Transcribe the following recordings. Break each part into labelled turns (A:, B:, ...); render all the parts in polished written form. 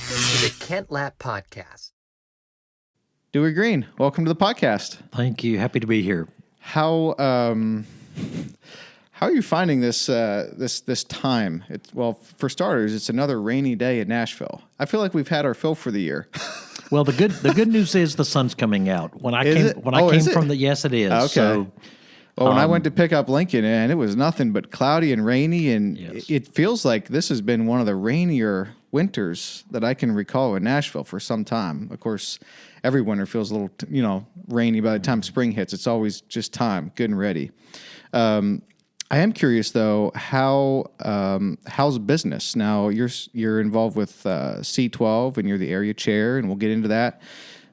A: to the Kent Lapp Podcast.
B: Dewey Greene, welcome to the podcast.
C: Thank you. Happy to be here.
B: How are you finding this this time? For starters, it's another rainy day in Nashville. I feel like we've had our fill for the year.
C: Well, the good news is the sun's coming out. When I came from the yes, it is.
B: Okay.
C: So,
B: well, when I went to pick up Lincoln, and it was nothing but cloudy and rainy, and
C: Yes.
B: it feels like this has been one of the rainier winters that I can recall in Nashville for some time. Of course, every winter feels a little, rainy by the time spring hits. It's always just time, good and ready. I am curious though, how's business now? You're involved with C12, and you're the area chair, and we'll get into that.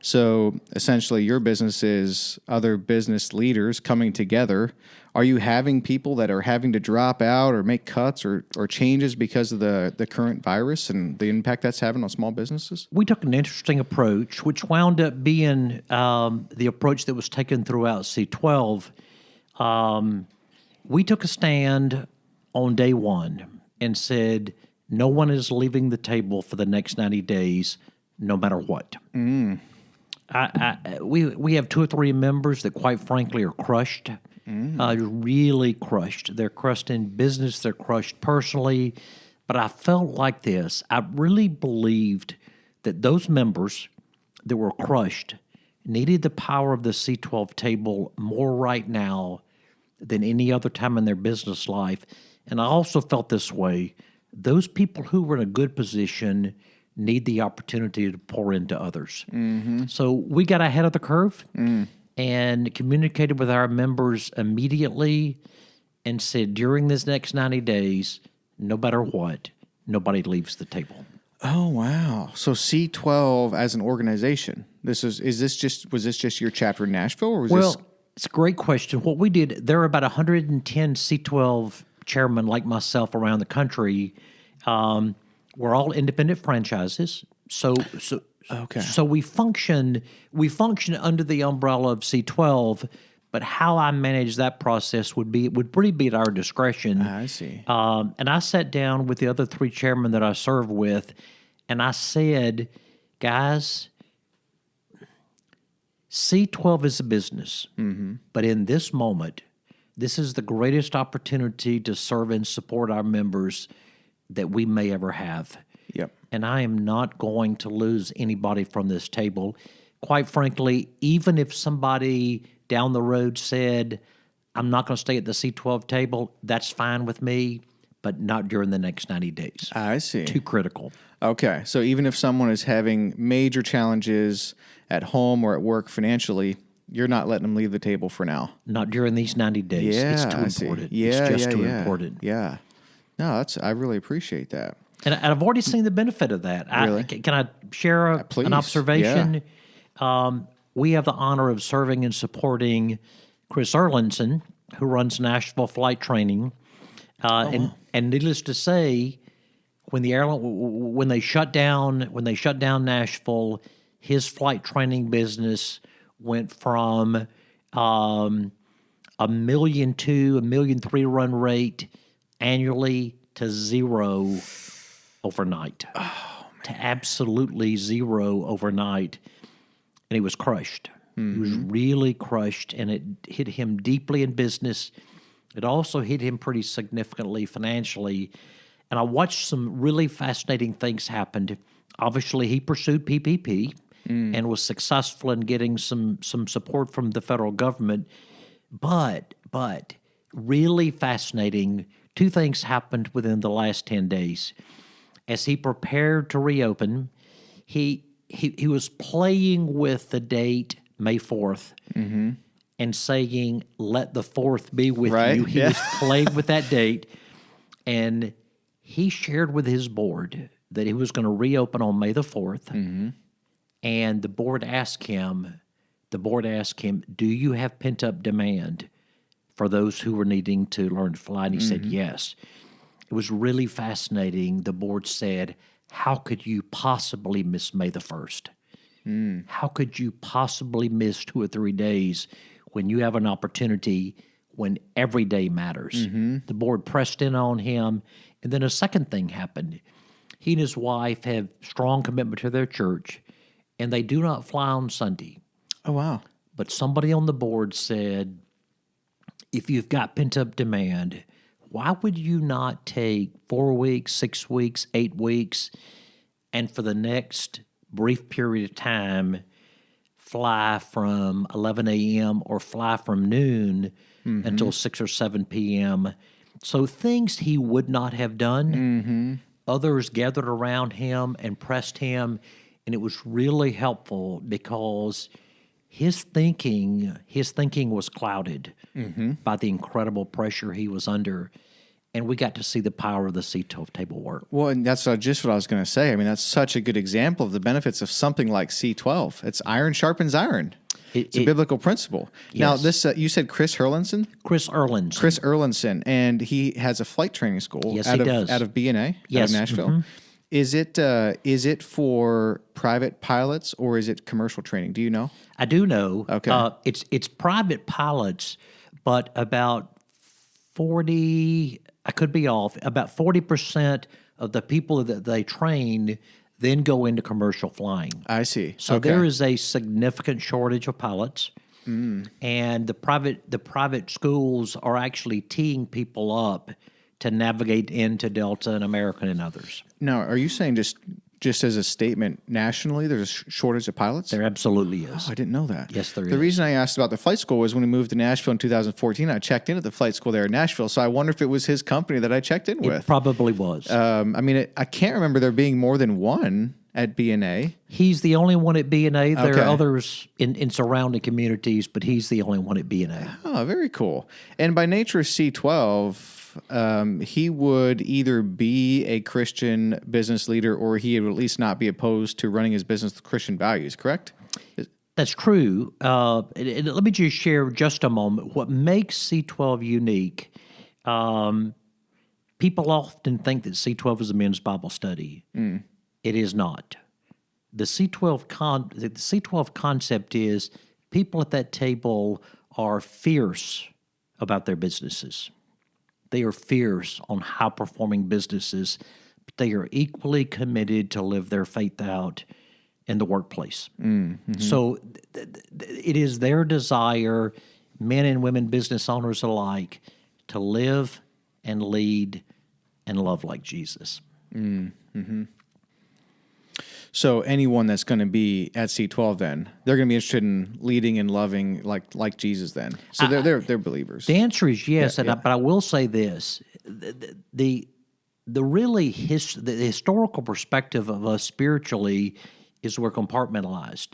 B: So essentially, your business is other business leaders coming together. Are you having people that are having to drop out or make cuts or changes because of the current virus and the impact that's having on small businesses?
C: we took an interesting approach, which wound up being the approach that was taken throughout C12. We took a stand on day one and said, no one is leaving the table for the next 90 days, no matter what. We have 2 or 3 members that, quite frankly, are crushed, really crushed. They're crushed in business, they're crushed personally. But I felt like this. I really believed that those members that were crushed needed the power of the C12 table more right now than any other time in their business life. And I also felt this way. Those people who were in a good position need the opportunity to pour into others. So we got ahead of the curve and communicated with our members immediately and said, during this next 90 days, no matter what, nobody leaves the table.
B: Oh wow! So C12 as an organization, was this just your chapter in Nashville, or was this?
C: It's a great question. What we did, there are about 110 C12 chairmen like myself around the country. We're all independent franchises. So we function under the umbrella of C12, but how I manage that process would pretty be at our discretion.
B: I see.
C: And I sat down with the other 3 chairmen that I serve with, and I said, guys, C12 is a business, but in this moment, this is the greatest opportunity to serve and support our members that we may ever have.
B: Yep.
C: And I am not going to lose anybody from this table. Quite frankly, even if somebody down the road said, I'm not going to stay at the C12 table, that's fine with me, but not during the next 90 days.
B: I see.
C: Too critical.
B: Okay, so even if someone is having major challenges at home or at work financially, you're not letting them leave the table for now.
C: Not during these 90 days.
B: Yeah,
C: It's too
B: I see.
C: important.
B: Yeah,
C: it's just
B: yeah,
C: too
B: yeah.
C: important.
B: Yeah. No, I really appreciate that.
C: And I've already seen the benefit of that.
B: Really?
C: Can I share
B: Please.
C: an observation? We have the honor of serving and supporting Chris Erlinson, who runs Nashville Flight Training. And needless to say, when they shut down Nashville, his flight training business went from $1.2 million, $1.3 million run rate annually to zero overnight. To absolutely zero overnight. And he was crushed. He was really crushed, and it hit him deeply in business. It also hit him pretty significantly financially. And I watched some really fascinating things happen. Obviously, he pursued PPP and was successful in getting some support from the federal government. But really fascinating, 2 things happened within the last 10 days. As he prepared to reopen, he was playing with the date May 4th and saying, let the 4th be with you. He was playing with that date. And he shared with his board that he was going to reopen on May the 4th. And the board asked him, do you have pent-up demand for those who were needing to learn to fly? And he said, yes. It was really fascinating. The board said, how could you possibly miss May the 1st? How could you possibly miss 2 or 3 days when you have an opportunity when every day matters? The board pressed in on him. And then a second thing happened. He and his wife have strong commitment to their church, and they do not fly on Sunday.
B: Oh, wow.
C: But somebody on the board said, if you've got pent-up demand, why would you not take 4 weeks, 6 weeks, 8 weeks, and for the next brief period of time, fly from 11 a.m. or fly from noon until 6 or 7 p.m.? So things he would not have done, others gathered around him and pressed him, and it was really helpful because his thinking was clouded by the incredible pressure he was under, and we got to see the power of the C12 table work.
B: Well, and that's just what I was going to say. I mean, that's such a good example of the benefits of something like C12. It's iron sharpens iron. It's a biblical principle.
C: Yes.
B: Now, this you said Chris Erlandson?
C: Chris Erlandson.
B: Chris Erlandson, and he has a flight training school
C: Yes,
B: out
C: he
B: of
C: does.
B: out of B&A,
C: Yes.
B: out of Nashville. Is it for private pilots or is it commercial training? Do you know?
C: I do know.
B: Okay.
C: It's private pilots, but about 40, I could be off, about 40% of the people that they train then go into commercial flying.
B: I see.
C: So
B: Okay.
C: there is a significant shortage of pilots, and the private schools are actually teeing people up to navigate into Delta and American and others.
B: Now, are you saying just as a statement nationally, there's a shortage of pilots?
C: There absolutely is.
B: Oh, I didn't know that.
C: Yes, there
B: The
C: is.
B: reason I asked about the flight school was when we moved to Nashville in 2014, I checked in at the flight school there in Nashville. So I wonder if it was his company that I checked in
C: It
B: with.
C: probably was.
B: I mean, I can't remember there being more than one at B&A.
C: He's the only one at B&A. There
B: Okay.
C: are others in surrounding communities, but he's the only one at B&A.
B: Oh, very cool. And by nature of C12, he would either be a Christian business leader or he would at least not be opposed to running his business with Christian values, correct?
C: That's true. And let me just share just a moment. What makes C12 unique, people often think that C12 is a men's Bible study. It is not. The C12 concept is people at that table are fierce about their businesses. They are fierce on high-performing businesses, but they are equally committed to live their faith out in the workplace. So it is their desire, men and women business owners alike, to live and lead and love like Jesus.
B: So anyone that's going to be at C12 then, they're going to be interested in leading and loving like Jesus then. So they're believers.
C: The answer is yes, but I will say this: the historical perspective of us spiritually is we're compartmentalized.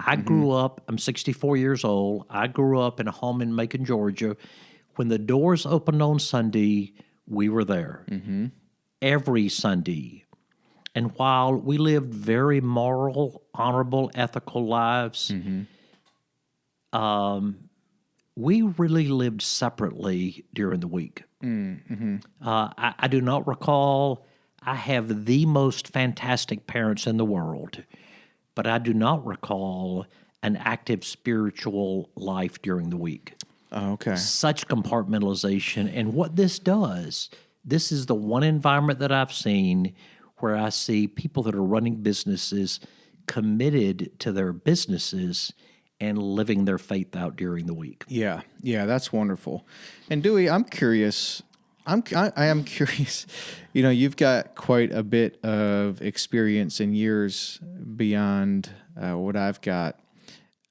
C: I grew up. I'm 64 years old. I grew up in a home in Macon, Georgia. When the doors opened on Sunday, we were there every Sunday. And while we lived very moral, honorable, ethical lives, we really lived separately during the week. I do not recall, I have the most fantastic parents in the world, but I do not recall an active spiritual life during the week.
B: Oh, okay.
C: Such compartmentalization. And what this does, this is the one environment that I've seen where I see people that are running businesses committed to their businesses and living their faith out during the week.
B: Yeah, that's wonderful. And Dewey, I'm curious. I am curious. You know, you've got quite a bit of experience and years beyond what I've got.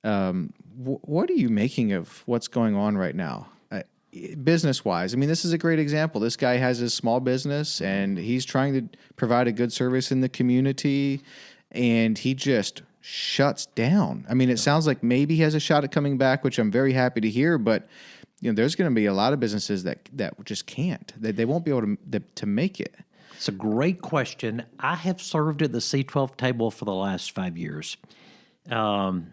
B: What are you making of what's going on right now? Business-wise, I mean, this is a great example. This guy has his small business, and he's trying to provide a good service in the community, and he just shuts down. I mean, it sounds like maybe he has a shot at coming back, which I'm very happy to hear, but you know, there's going to be a lot of businesses that just can't. They won't be able to make it.
C: It's a great question. I have served at the C12 table for the last 5 years, and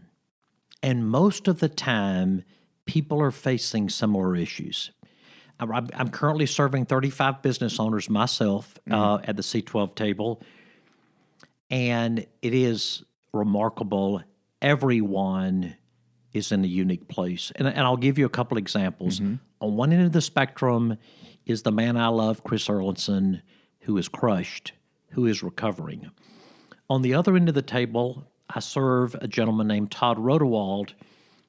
C: most of the time, people are facing similar issues. I'm currently serving 35 business owners myself at the C12 table, and it is remarkable. Everyone is in a unique place. And I'll give you a couple examples. On one end of the spectrum is the man I love, Chris Erlandson, who is crushed who is recovering. On the other end of the table, I serve a gentleman named Todd Rodewald,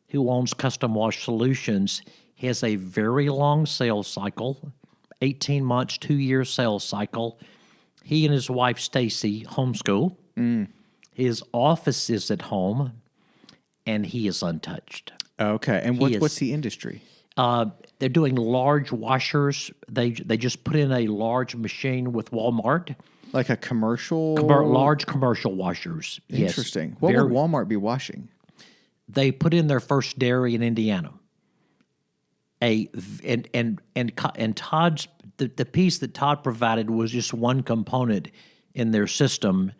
C: who owns Custom Wash Solutions. He has a very long sales cycle, 18 months, 2-year sales cycle. He and his wife, Stacy, homeschool. His office is at home, and he is untouched.
B: Okay. And what's the industry?
C: They're doing large washers. They just put in a large machine with Walmart.
B: Like a commercial?
C: Large commercial washers.
B: Interesting.
C: Yes.
B: What would Walmart be washing?
C: They put in their first dairy in Indiana. And Todd's the piece that Todd provided was just one component in their system.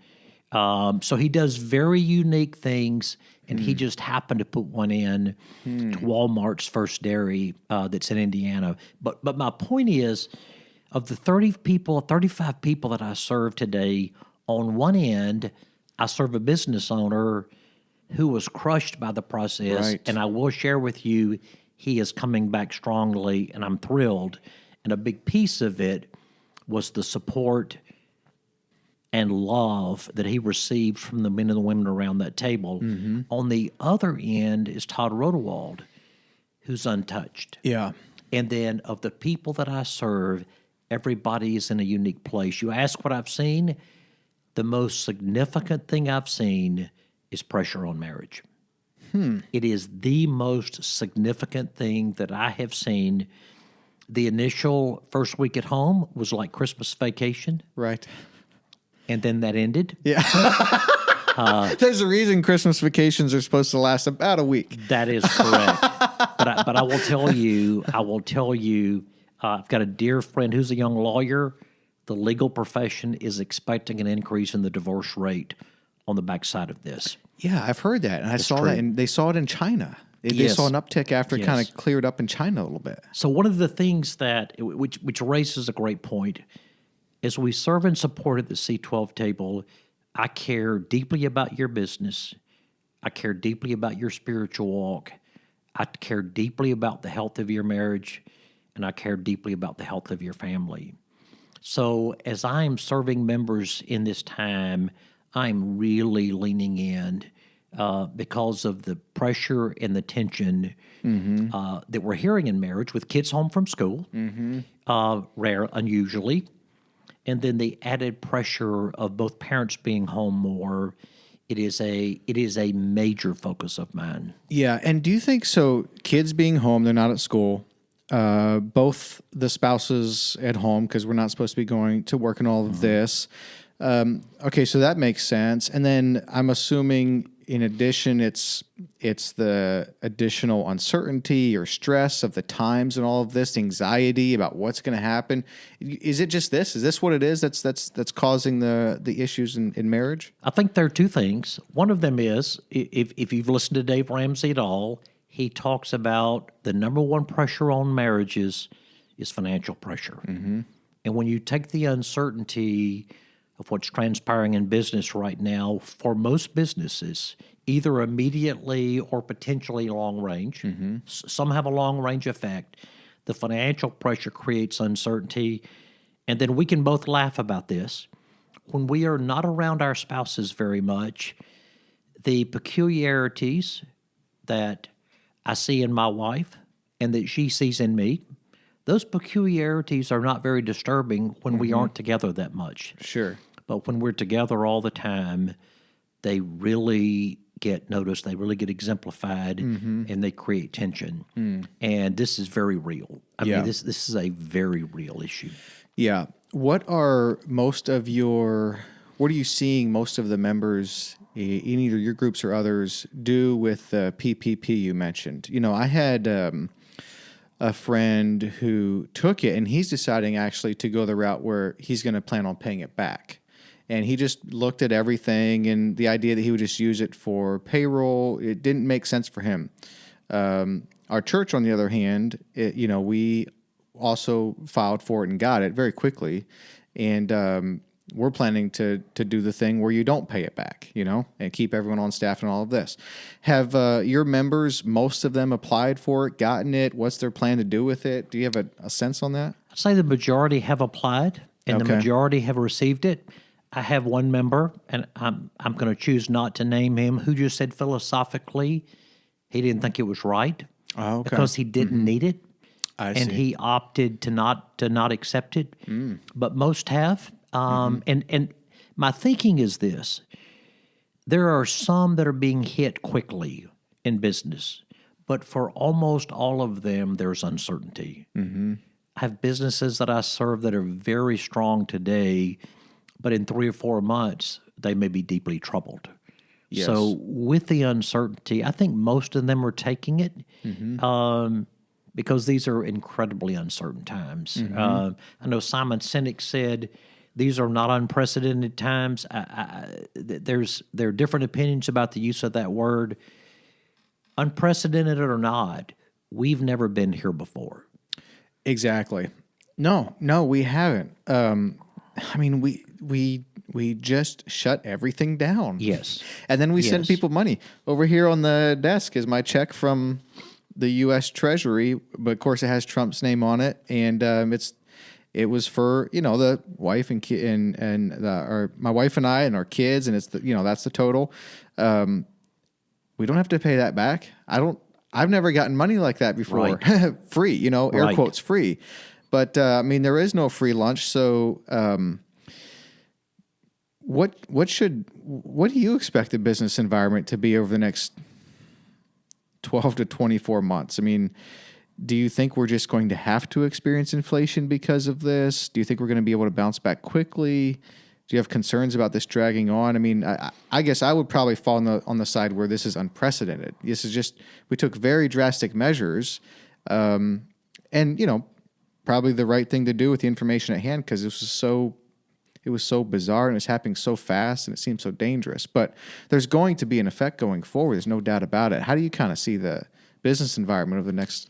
C: So he does very unique things, and he just happened to put one in to Walmart's first dairy that's in Indiana. But my point is, of the 35 people that I serve today, on one end, I serve a business owner who was crushed by the process,
B: Right.
C: and I will share with you, he is coming back strongly, and I'm thrilled. And a big piece of it was the support and love that he received from the men and the women around that table. On the other end is Todd Rodewald, who's untouched.
B: Yeah.
C: And then of the people that I serve, everybody is in a unique place. You ask what I've seen, the most significant thing I've seen is pressure on marriage. It is the most significant thing that I have seen. The initial first week at home was like Christmas vacation,
B: Right.
C: and then that ended.
B: Yeah. There's a reason Christmas vacations are supposed to last about a week.
C: That is correct. But I will tell you, I've got a dear friend who's a young lawyer. The legal profession is expecting an increase in the divorce rate on the backside of this.
B: Yeah, I've heard that. And I saw that, and they saw it in China. They
C: Yes.
B: saw an uptick after it kind
C: Yes.
B: of cleared up in China a little bit.
C: So one of the things which raises a great point, as we serve and support at the C12 table, I care deeply about your business. I care deeply about your spiritual walk. I care deeply about the health of your marriage, and I care deeply about the health of your family. So as I'm serving members in this time, I'm really leaning in because of the pressure and the tension that we're hearing in marriage with kids home from school, rare, unusually, and then the added pressure of both parents being home more. It is a major focus of mine.
B: Yeah. And do you think so? Kids being home, they're not at school. Both the spouses at home, because we're not supposed to be going to work and all of this. Okay, so that makes sense. And then I'm assuming, in addition, it's the additional uncertainty or stress of the times and all of this, anxiety about what's going to happen. Is it just this? Is this what it is that's causing the issues in marriage?
C: I think there are two things. One of them is, if you've listened to Dave Ramsey at all, he talks about the number one pressure on marriages is financial pressure. And when you take the uncertainty of what's transpiring in business right now, for most businesses, either immediately or potentially long range, some have a long range effect. The financial pressure creates uncertainty. And then we can both laugh about this. When we are not around our spouses very much, the peculiarities that I see in my wife and that she sees in me, those peculiarities are not very disturbing when we aren't together that much.
B: Sure.
C: But when we're together all the time, they really get noticed, they really get exemplified, and they create tension. And this is very real. I mean, this is a very real issue.
B: Yeah. What are you seeing most of the members in either your groups or others do with the PPP you mentioned? You know, I had a friend who took it, and he's deciding actually to go the route where he's going to plan on paying it back. And he just looked at everything, and the idea that he would just use it for payroll, it didn't make sense for him. Our church, on the other hand, we also filed for it and got it very quickly. And we're planning to do the thing where you don't pay it back, and keep everyone on staff and all of this. Have your members, most of them, applied for it, gotten it? What's their plan to do with it? Do you have a sense on that?
C: I'd say the majority have applied, and the
B: Okay.
C: majority have received it. I have one member, and I'm going to choose not to name him, who just said philosophically he didn't think it was right
B: Oh, okay.
C: because he didn't need it,
B: I
C: and
B: see.
C: he opted to not accept it. But most have. And my thinking is this: there are some that are being hit quickly in business, but for almost all of them, there's uncertainty. I have businesses that I serve that are very strong today, but in 3 or 4 months, they may be deeply troubled.
B: Yes.
C: So with the uncertainty, I think most of them are taking it because these are incredibly uncertain times. I know Simon Sinek said, these are not unprecedented times. There are different opinions about the use of that word. Unprecedented or not, we've never been here before.
B: Exactly. No, we haven't. I mean, we just shut everything down.
C: Yes.
B: And then we send
C: Yes.
B: people money. Over here on the desk is my check from the U.S. Treasury, but of course it has Trump's name on it, and it was for the wife and my wife and I and our kids, and it's that's the total. We don't have to pay that back. I've never gotten money like that before.
C: Right.
B: Free, air
C: Right.
B: quotes free. But I mean, there is no free lunch. So, what do you expect the business environment to be over the next 12 to 24 months? I mean, do you think we're just going to have to experience inflation because of this? Do you think we're going to be able to bounce back quickly? Do you have concerns about this dragging on? I mean, I guess I would probably fall on the side where this is unprecedented. This is just, we took very drastic measures, and probably the right thing to do with the information at hand, because it was so bizarre and it was happening so fast and it seemed so dangerous. But there's going to be an effect going forward. There's no doubt about it. How do you kind of see the business environment of the next,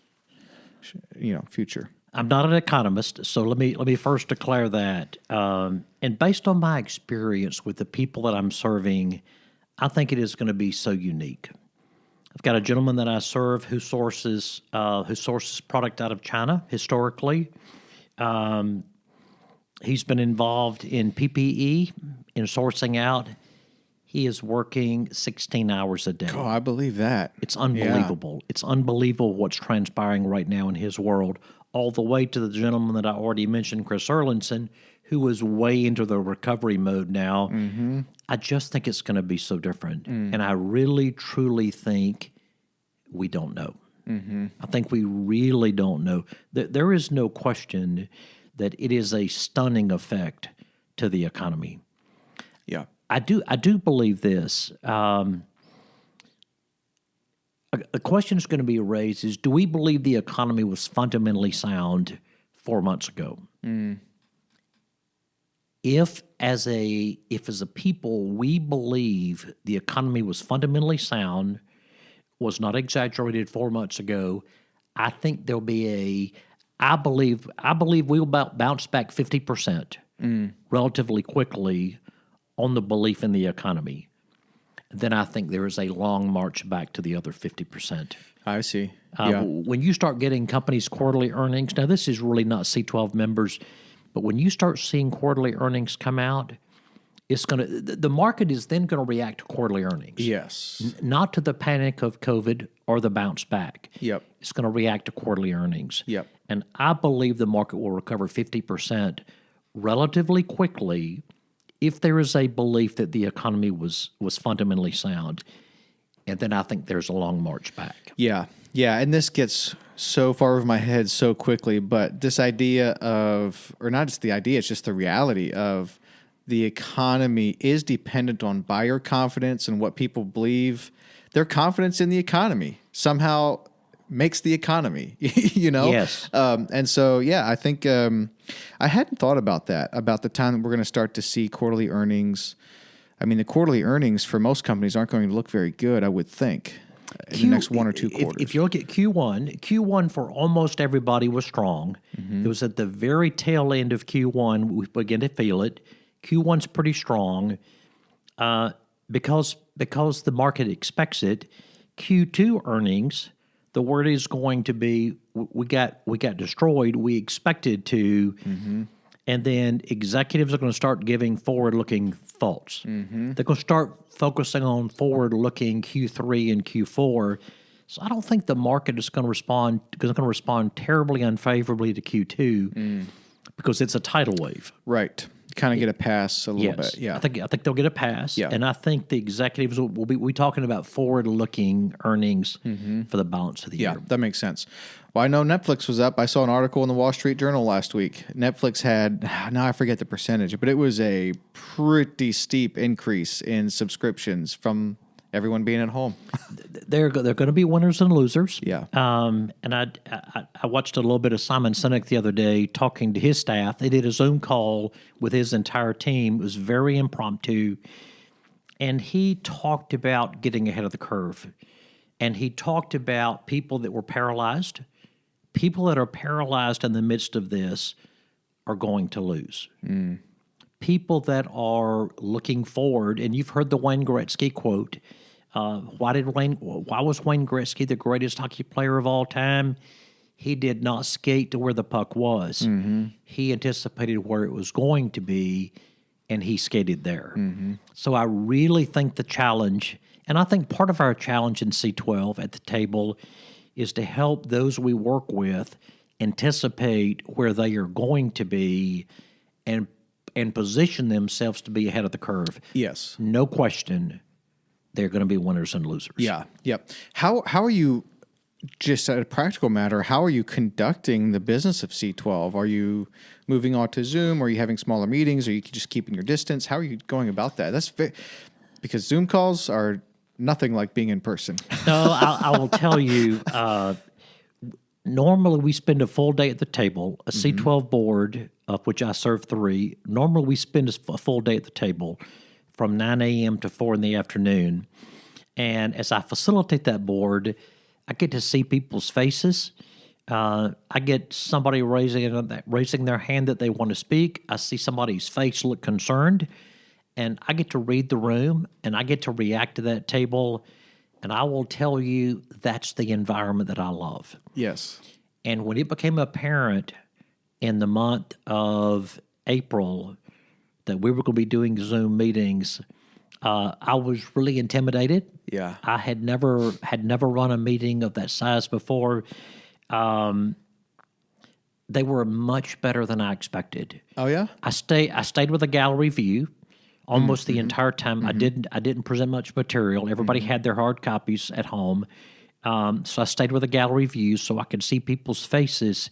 B: future?
C: I'm not an economist, so let me first declare that. And based on my experience with the people that I'm serving, I think it is going to be so unique. I've got a gentleman that I serve who sources product out of China historically. He's been involved in PPE, in sourcing out. He is working 16 hours a day.
B: Oh, I believe that.
C: It's unbelievable. It's unbelievable what's transpiring right now in his world, all the way to the gentleman that I already mentioned, Chris Erlinson, who is way into the recovery mode now. I just think it's going to be so different. And I really, truly think we don't know. I think we really don't know. There is no question that it is a stunning effect to the economy.
B: Yeah.
C: I do believe this. A question is going to be raised is, do we believe the economy was fundamentally sound 4 months ago? If as a people we believe the economy was fundamentally sound, was not exaggerated 4 months ago, I think there'll be I believe we'll bounce back 50% relatively quickly on the belief in the economy. Then I think there is a long march back to the other 50%.
B: I see.
C: When you start getting companies' quarterly earnings, now this is really not C12 members, but when you start seeing quarterly earnings come out, the market is then going to react to quarterly earnings.
B: Yes.
C: Not to the panic of COVID or the bounce back.
B: Yep.
C: It's going to react to quarterly earnings.
B: Yep.
C: And I believe the market will recover 50% relatively quickly if there is a belief that the economy was fundamentally sound. And then I think there's a long march back.
B: Yeah. And this gets so far over my head so quickly, but this idea of, or not just the idea, it's just the reality of the economy is dependent on buyer confidence and what people believe. Their confidence in the economy somehow makes the economy,
C: Yes.
B: And so, I think I hadn't thought about that, about the time that we're going to start to see quarterly earnings. I mean, the quarterly earnings for most companies aren't going to look very good, I would think, in the next 1 or 2 quarters.
C: If you look at Q1 for almost everybody was strong. It was at the very tail end of Q1 we began to feel it. Q1's pretty strong because the market expects it. Q2 earnings, the word is going to be we got destroyed. We expected to, And then executives are going to start giving forward-looking thoughts. They're going to start focusing on forward-looking Q3 and Q4. So I don't think the market is going to respond terribly unfavorably to Q2 because it's a tidal wave.
B: Right. Kind of get a pass a little
C: Yes,
B: bit. Yeah.
C: I think they'll get a pass.
B: Yeah.
C: And I think the executives will be talking about forward-looking earnings for the balance of the
B: Yeah,
C: year.
B: that makes sense. Well, I know Netflix was up. I saw an article in the Wall Street Journal last week. Netflix had, now I forget the percentage, but it was a pretty steep increase in subscriptions from everyone being at home.
C: They're going to be winners and losers.
B: Yeah.
C: And I watched a little bit of Simon Sinek the other day talking to his staff. They did a Zoom call with his entire team. It was very impromptu. And he talked about getting ahead of the curve. And he talked about people that were paralyzed. People that are paralyzed in the midst of this are going to lose. People that are looking forward, and you've heard the Wayne Gretzky quote. Why was Wayne Gretzky the greatest hockey player of all time? He did not skate to where the puck was. He anticipated where it was going to be, and he skated there. So I really think the challenge, and I think part of our challenge in C12 at the table is to help those we work with anticipate where they are going to be and position themselves to be ahead of the curve.
B: Yes.
C: No question, they're going to be winners and losers.
B: Yeah. Yep. How are you, just a practical matter, how are you conducting the business of C12? Are you moving on to Zoom? Are you having smaller meetings? Are you just keeping your distance? How are you going about that? Because Zoom calls are nothing like being in person.
C: No, I will tell you, normally we spend a full day at the table, a C12 board, of which I serve 3. Normally we spend a full day at the table from 9 a.m. to 4 in the afternoon. And as I facilitate that board, I get to see people's faces. I get somebody raising their hand that they want to speak. I see somebody's face look concerned. And I get to read the room, and I get to react to that table. And I will tell you, that's the environment that I love.
B: Yes.
C: And when it became apparent in the month of April that we were going to be doing Zoom meetings, I was really intimidated.
B: Yeah.
C: I had never run a meeting of that size before. They were much better than I expected.
B: Oh, yeah?
C: I stayed with a gallery view almost the entire time. I didn't present much material. Everybody had their hard copies at home. So I stayed with a gallery view so I could see people's faces.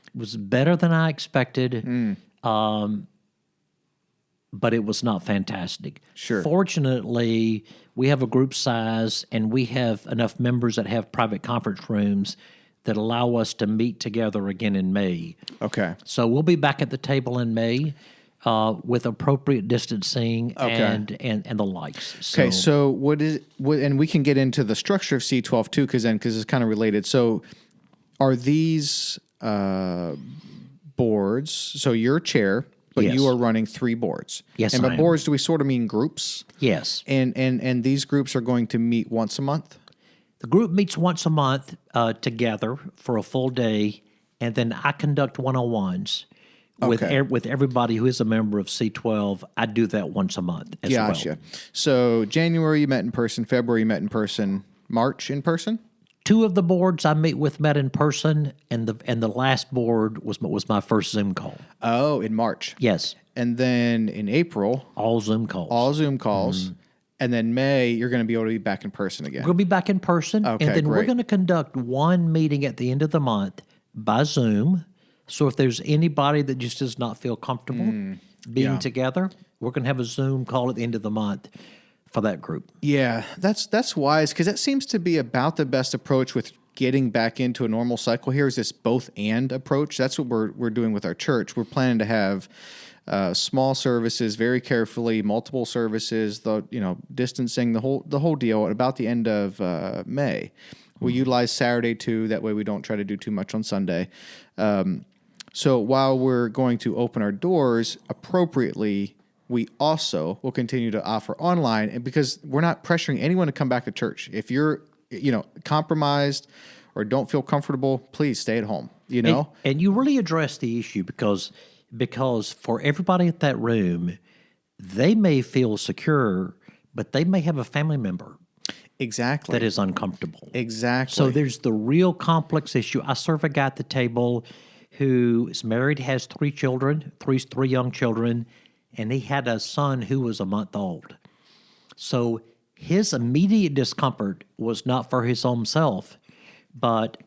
C: It was better than I expected, but it was not fantastic.
B: Sure.
C: Fortunately, we have a group size, and we have enough members that have private conference rooms that allow us to meet together again in May.
B: Okay.
C: So we'll be back at the table in May with appropriate distancing and the likes.
B: Okay, so what and we can get into the structure of C12 too, because it's kind of related. So are these boards, so you're chair, but
C: Yes.
B: you are running 3 boards.
C: Yes,
B: and by
C: I am.
B: boards, do we sort of mean groups?
C: Yes.
B: And these groups are going to meet once a month?
C: The group meets once a month together for a full day, and then I conduct one-on-ones
B: Okay.
C: with everybody who is a member of C12. I do that once a month as
B: Gotcha.
C: well.
B: So January you met in person, February you met in person, March in person?
C: 2 of the boards I meet with met in person, and the last board was my first Zoom call.
B: Oh, in March.
C: Yes,
B: And then in April,
C: all Zoom calls.
B: all Zoom calls. And then May, you're going to be able to be back in person again.
C: We're going to be back in person,
B: Okay,
C: and then we're
B: great.
C: going to conduct one meeting at the end of the month by Zoom. So if there's anybody that just does not feel comfortable being
B: yeah.
C: together, we're going to have a Zoom call at the end of the month for that group.
B: Yeah, that's wise, because that seems to be about the best approach with getting back into a normal cycle here, is this both and approach. That's what we're doing with our church. We're planning to have small services very carefully, multiple services, distancing, the whole deal at about the end of May. We utilize Saturday too. That way we don't try to do too much on Sunday. So while we're going to open our doors appropriately, we also will continue to offer online, and because we're not pressuring anyone to come back to church. If you're, compromised or don't feel comfortable, please stay at home,
C: And you really address the issue, because because for everybody at that room, they may feel secure, but they may have a family member
B: Exactly.
C: that is uncomfortable.
B: Exactly.
C: So there's the real complex issue. I serve a guy at the table who is married, has three children, three young children, and he had a son who was a month old. So his immediate discomfort was not for his own self, but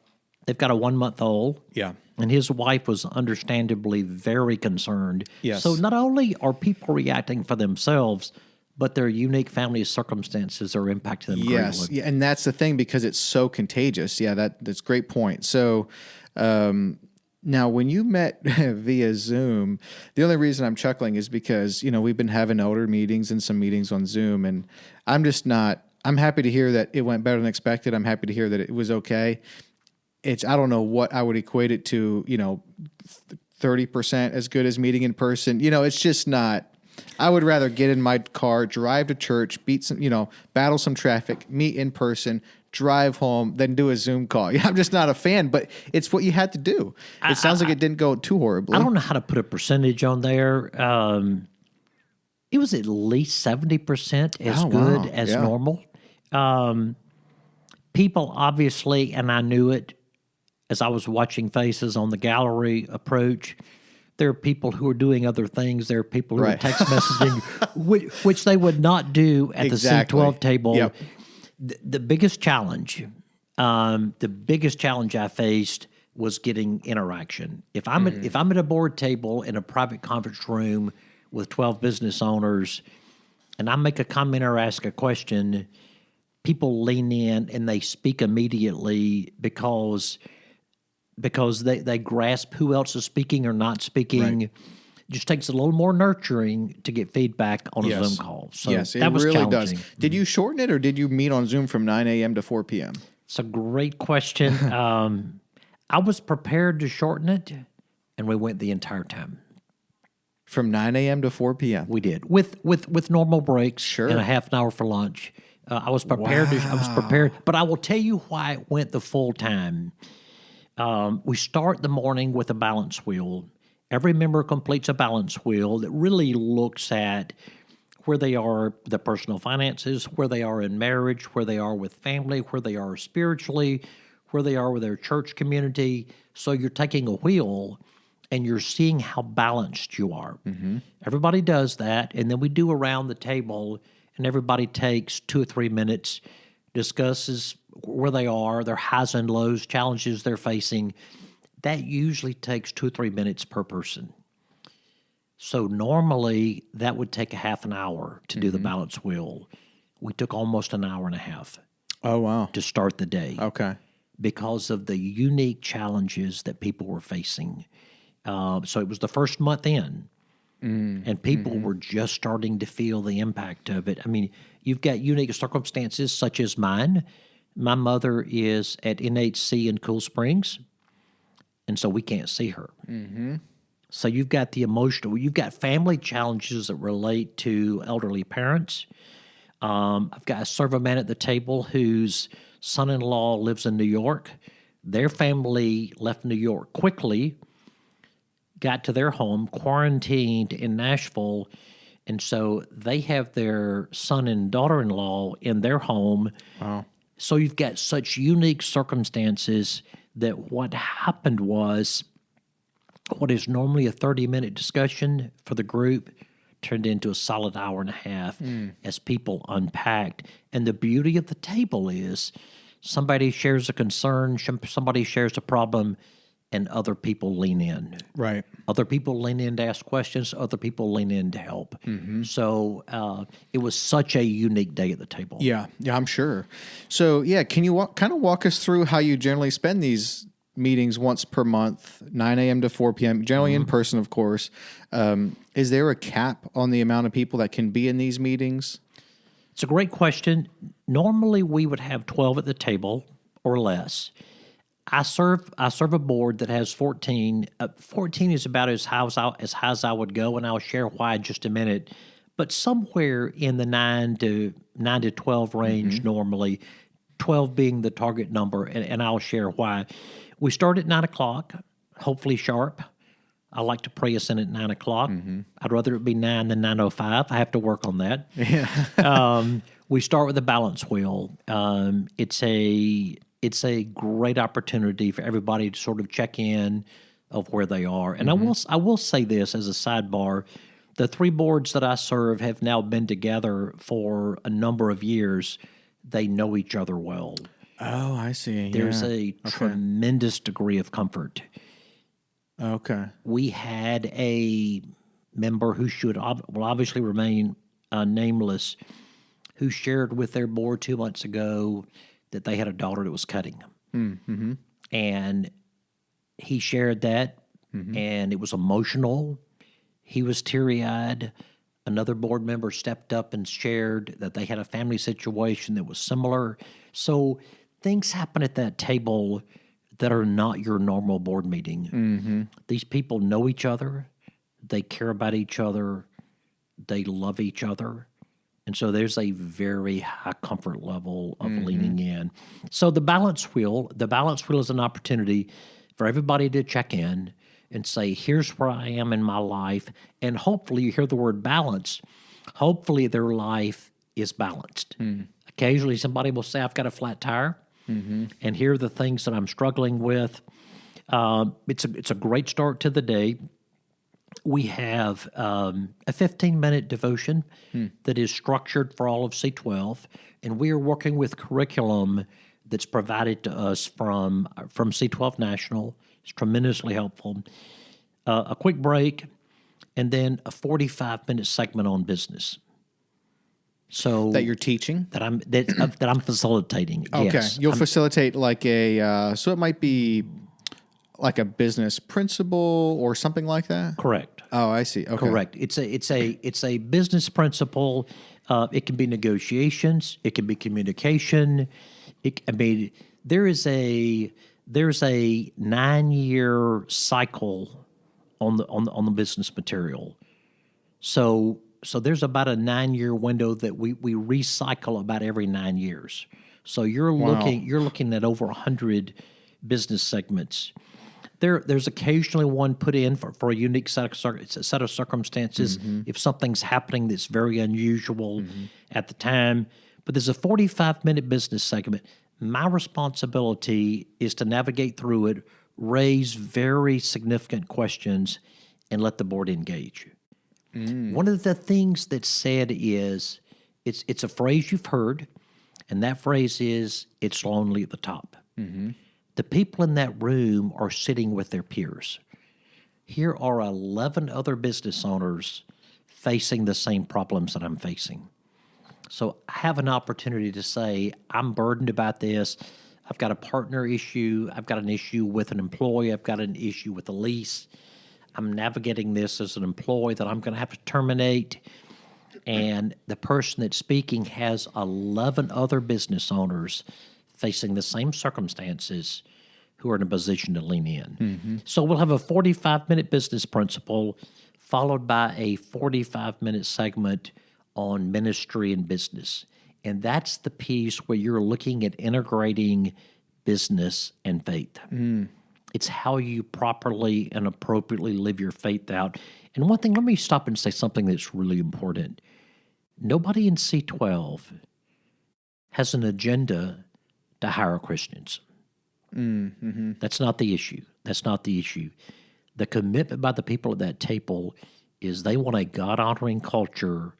C: they've got a 1-month-old.
B: Yeah.
C: And his wife was understandably very concerned.
B: Yes.
C: So not only are people reacting for themselves, but their unique family circumstances are impacting them
B: Yes.
C: greatly.
B: Yeah, and that's the thing, because it's so contagious. Yeah, that's a great point. So now when you met via Zoom, the only reason I'm chuckling is because, we've been having elder meetings and some meetings on Zoom, and I'm happy to hear that it went better than expected. I'm happy to hear that it was okay. I don't know what I would equate it to, 30% as good as meeting in person. It's just not. I would rather get in my car, drive to church, battle some traffic, meet in person, drive home, than do a Zoom call. I'm just not a fan, but it's what you had to do. It sounds like it didn't go too horribly.
C: I don't know how to put a percentage on there. It was at least 70% as good as normal. People obviously, and I knew it as I was watching faces on the gallery approach, there are people who are doing other things. There are people who are text messaging, which they would not do at the C12 table.
B: Yep.
C: The biggest challenge I faced was getting interaction. If I'm at a board table in a private conference room with 12 business owners, and I make a comment or ask a question, people lean in and they speak immediately because they grasp who else is speaking or not speaking. Right. It just takes a little more nurturing to get feedback on a Zoom call. So that was
B: really
C: challenging.
B: does. Did you shorten it, or did you meet on Zoom from 9 a.m. to 4 p.m.?
C: It's a great question. I was prepared to shorten it, and we went the entire time.
B: From 9 a.m. to 4 p.m.
C: We did with normal breaks.
B: Sure.
C: And a half an hour for lunch. I was prepared. I was prepared, but I will tell you why it went the full time. We start the morning with a balance wheel. Every member completes a balance wheel that really looks at where they are, the personal finances, where they are in marriage, where they are with family, where they are spiritually, where they are with their church community. So you're taking a wheel and you're seeing how balanced you are. Mm-hmm. Everybody does that, and then we do around the table, and everybody takes 2 or 3 minutes, discusses where they are, their highs and lows, challenges they're facing. That usually takes 2 or 3 minutes per person. So normally that would take a half an hour to do the balance wheel. We took almost an hour and a half.
B: Oh, wow.
C: To start the day.
B: Okay.
C: Because of the unique challenges that people were facing. So it was the first month in, and people were just starting to feel the impact of it. I mean, you've got unique circumstances such as mine. My mother is at NHC in Cool Springs, and so we can't see her. Mm-hmm. So you've got the emotional, you've got family challenges that relate to elderly parents. I serve a man at the table whose son-in-law lives in New York. Their family left New York quickly, got to their home, quarantined in Nashville, and so they have their son and daughter-in-law in their home.
B: Wow.
C: So you've got such unique circumstances that what happened was what is normally a 30-minute discussion for the group turned into a solid hour and a half as people unpacked. And the beauty of the table is somebody shares a concern, somebody shares a problem, and other people lean in.
B: Right.
C: Other people lean in to ask questions. Other people lean in to help. Mm-hmm. So it was such a unique day at the table.
B: Yeah, I'm sure. So, can you kind of walk us through how you generally spend these meetings once per month, 9 a.m. to 4 p.m., generally in person, of course. Is there a cap on the amount of people that can be in these meetings?
C: It's a great question. Normally, we would have 12 at the table or less. I serve a board that has 14. 14 is about as high as I would go, and I'll share why in just a minute. But somewhere in the 9 to 12 range normally, 12 being the target number, and I'll share why. We start at 9 o'clock, hopefully sharp. I like to pray us in at 9 o'clock. I'd rather it be 9 than 9:05. I have to work on that. We start with the balance wheel. It's a great opportunity for everybody to sort of check in of where they are. And I will say this as a sidebar: the 3 boards that I serve have now been together for a number of years. They know each other well.
B: Oh, I see.
C: There's
B: yeah.
C: a tremendous degree of comfort.
B: Okay.
C: We had a member who will obviously remain nameless, who shared with their board 2 months ago that they had a daughter that was cutting. And he shared that, and it was emotional. He was teary-eyed. Another board member stepped up and shared that they had a family situation that was similar. So things happen at that table that are not your normal board meeting. These people know each other. They care about each other. They love each other. And so there's a very high comfort level of leaning in. So the balance wheel is an opportunity for everybody to check in and say, here's where I am in my life. And hopefully you hear the word balance. Hopefully their life is balanced. Occasionally somebody will say, I've got a flat tire. And here are the things that I'm struggling with. It's a great start to the day. We have a 15-minute devotion that is structured for all of C12, and we are working with curriculum that's provided to us from C12 National. It's tremendously helpful. A quick break, and then a 45-minute segment on business. So
B: That you're teaching?
C: that I'm facilitating.
B: Okay.
C: Yes.
B: You'll facilitate like so it might be like a business principle or something like that?
C: Correct.
B: Oh, I see. Okay.
C: Correct. It's a business principle. It can be negotiations. It can be communication. There's a 9-year cycle on the business material. So there's about a 9-year window that we recycle about every 9 years. So you're looking at over 100 business segments. There's occasionally one put in for a unique set of circumstances if something's happening that's very unusual at the time. But there's a 45-minute business segment. My responsibility is to navigate through it, raise very significant questions, and let the board engage. One of the things that's said is, it's a phrase you've heard, and that phrase is, it's lonely at the top. The people in that room are sitting with their peers. Here are 11 other business owners facing the same problems that I'm facing. So I have an opportunity to say, I'm burdened about this. I've got a partner issue. I've got an issue with an employee. I've got an issue with a lease. I'm navigating this as an employee that I'm going to have to terminate. And the person that's speaking has 11 other business owners facing the same circumstances who are in a position to lean in. So we'll have a 45-minute business principle followed by a 45-minute segment on ministry and business. And that's the piece where you're looking at integrating business and faith. It's how you properly and appropriately live your faith out. And one thing, let me stop and say something that's really important. Nobody in C12 has an agenda to hire Christians. That's not the issue. That's not the issue. The commitment by the people at that table is they want a God-honoring culture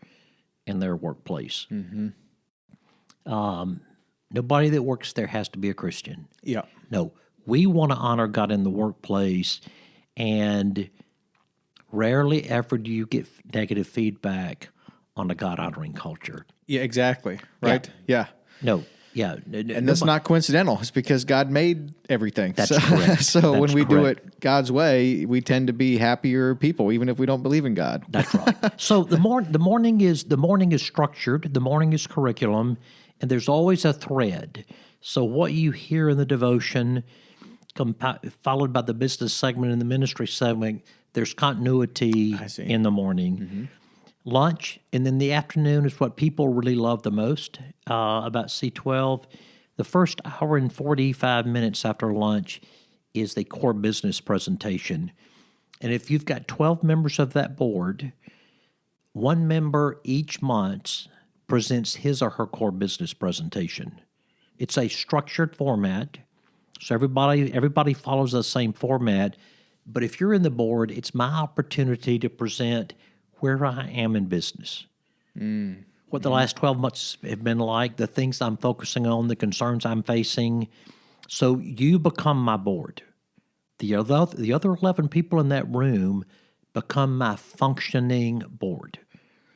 C: in their workplace. Nobody that works there has to be a Christian.
B: Yeah.
C: No, we want to honor God in the workplace, and rarely ever do you get negative feedback on a God-honoring culture.
B: Yeah, exactly. Right? Yeah.
C: No, yeah.
B: And that's not coincidental. It's because God made everything.
C: That's correct.
B: So
C: That's
B: when we do
C: correct.
B: it God's way, we tend to be happier people, even if we don't believe in God.
C: That's right. So the morning is structured. The morning is curriculum, and there's always a thread. So what you hear in the devotion, followed by the business segment and the ministry segment, there's continuity in the morning. Lunch, and then the afternoon is what people really love the most about C12. The first hour and 45 minutes after lunch is the core business presentation. And if you've got 12 members of that board, one member each month presents his or her core business presentation. It's a structured format, so everybody follows the same format. But if you're in the board, it's my opportunity to present where I am in business, what the last 12 months have been like, the things I'm focusing on, the concerns I'm facing. So you become my board. The other 11 people in that room become my functioning board.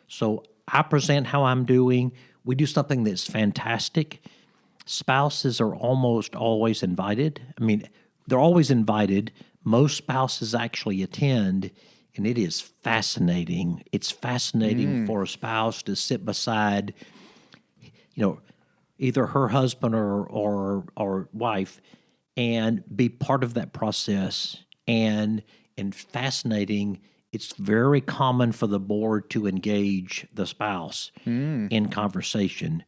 C: So I present how I'm doing. We do something that's fantastic. Spouses are almost always invited. I mean, they're always invited. Most spouses actually attend, and it is fascinating. It's fascinating for a spouse to sit beside, either her husband or wife, and be part of that process. And fascinating, it's very common for the board to engage the spouse in conversation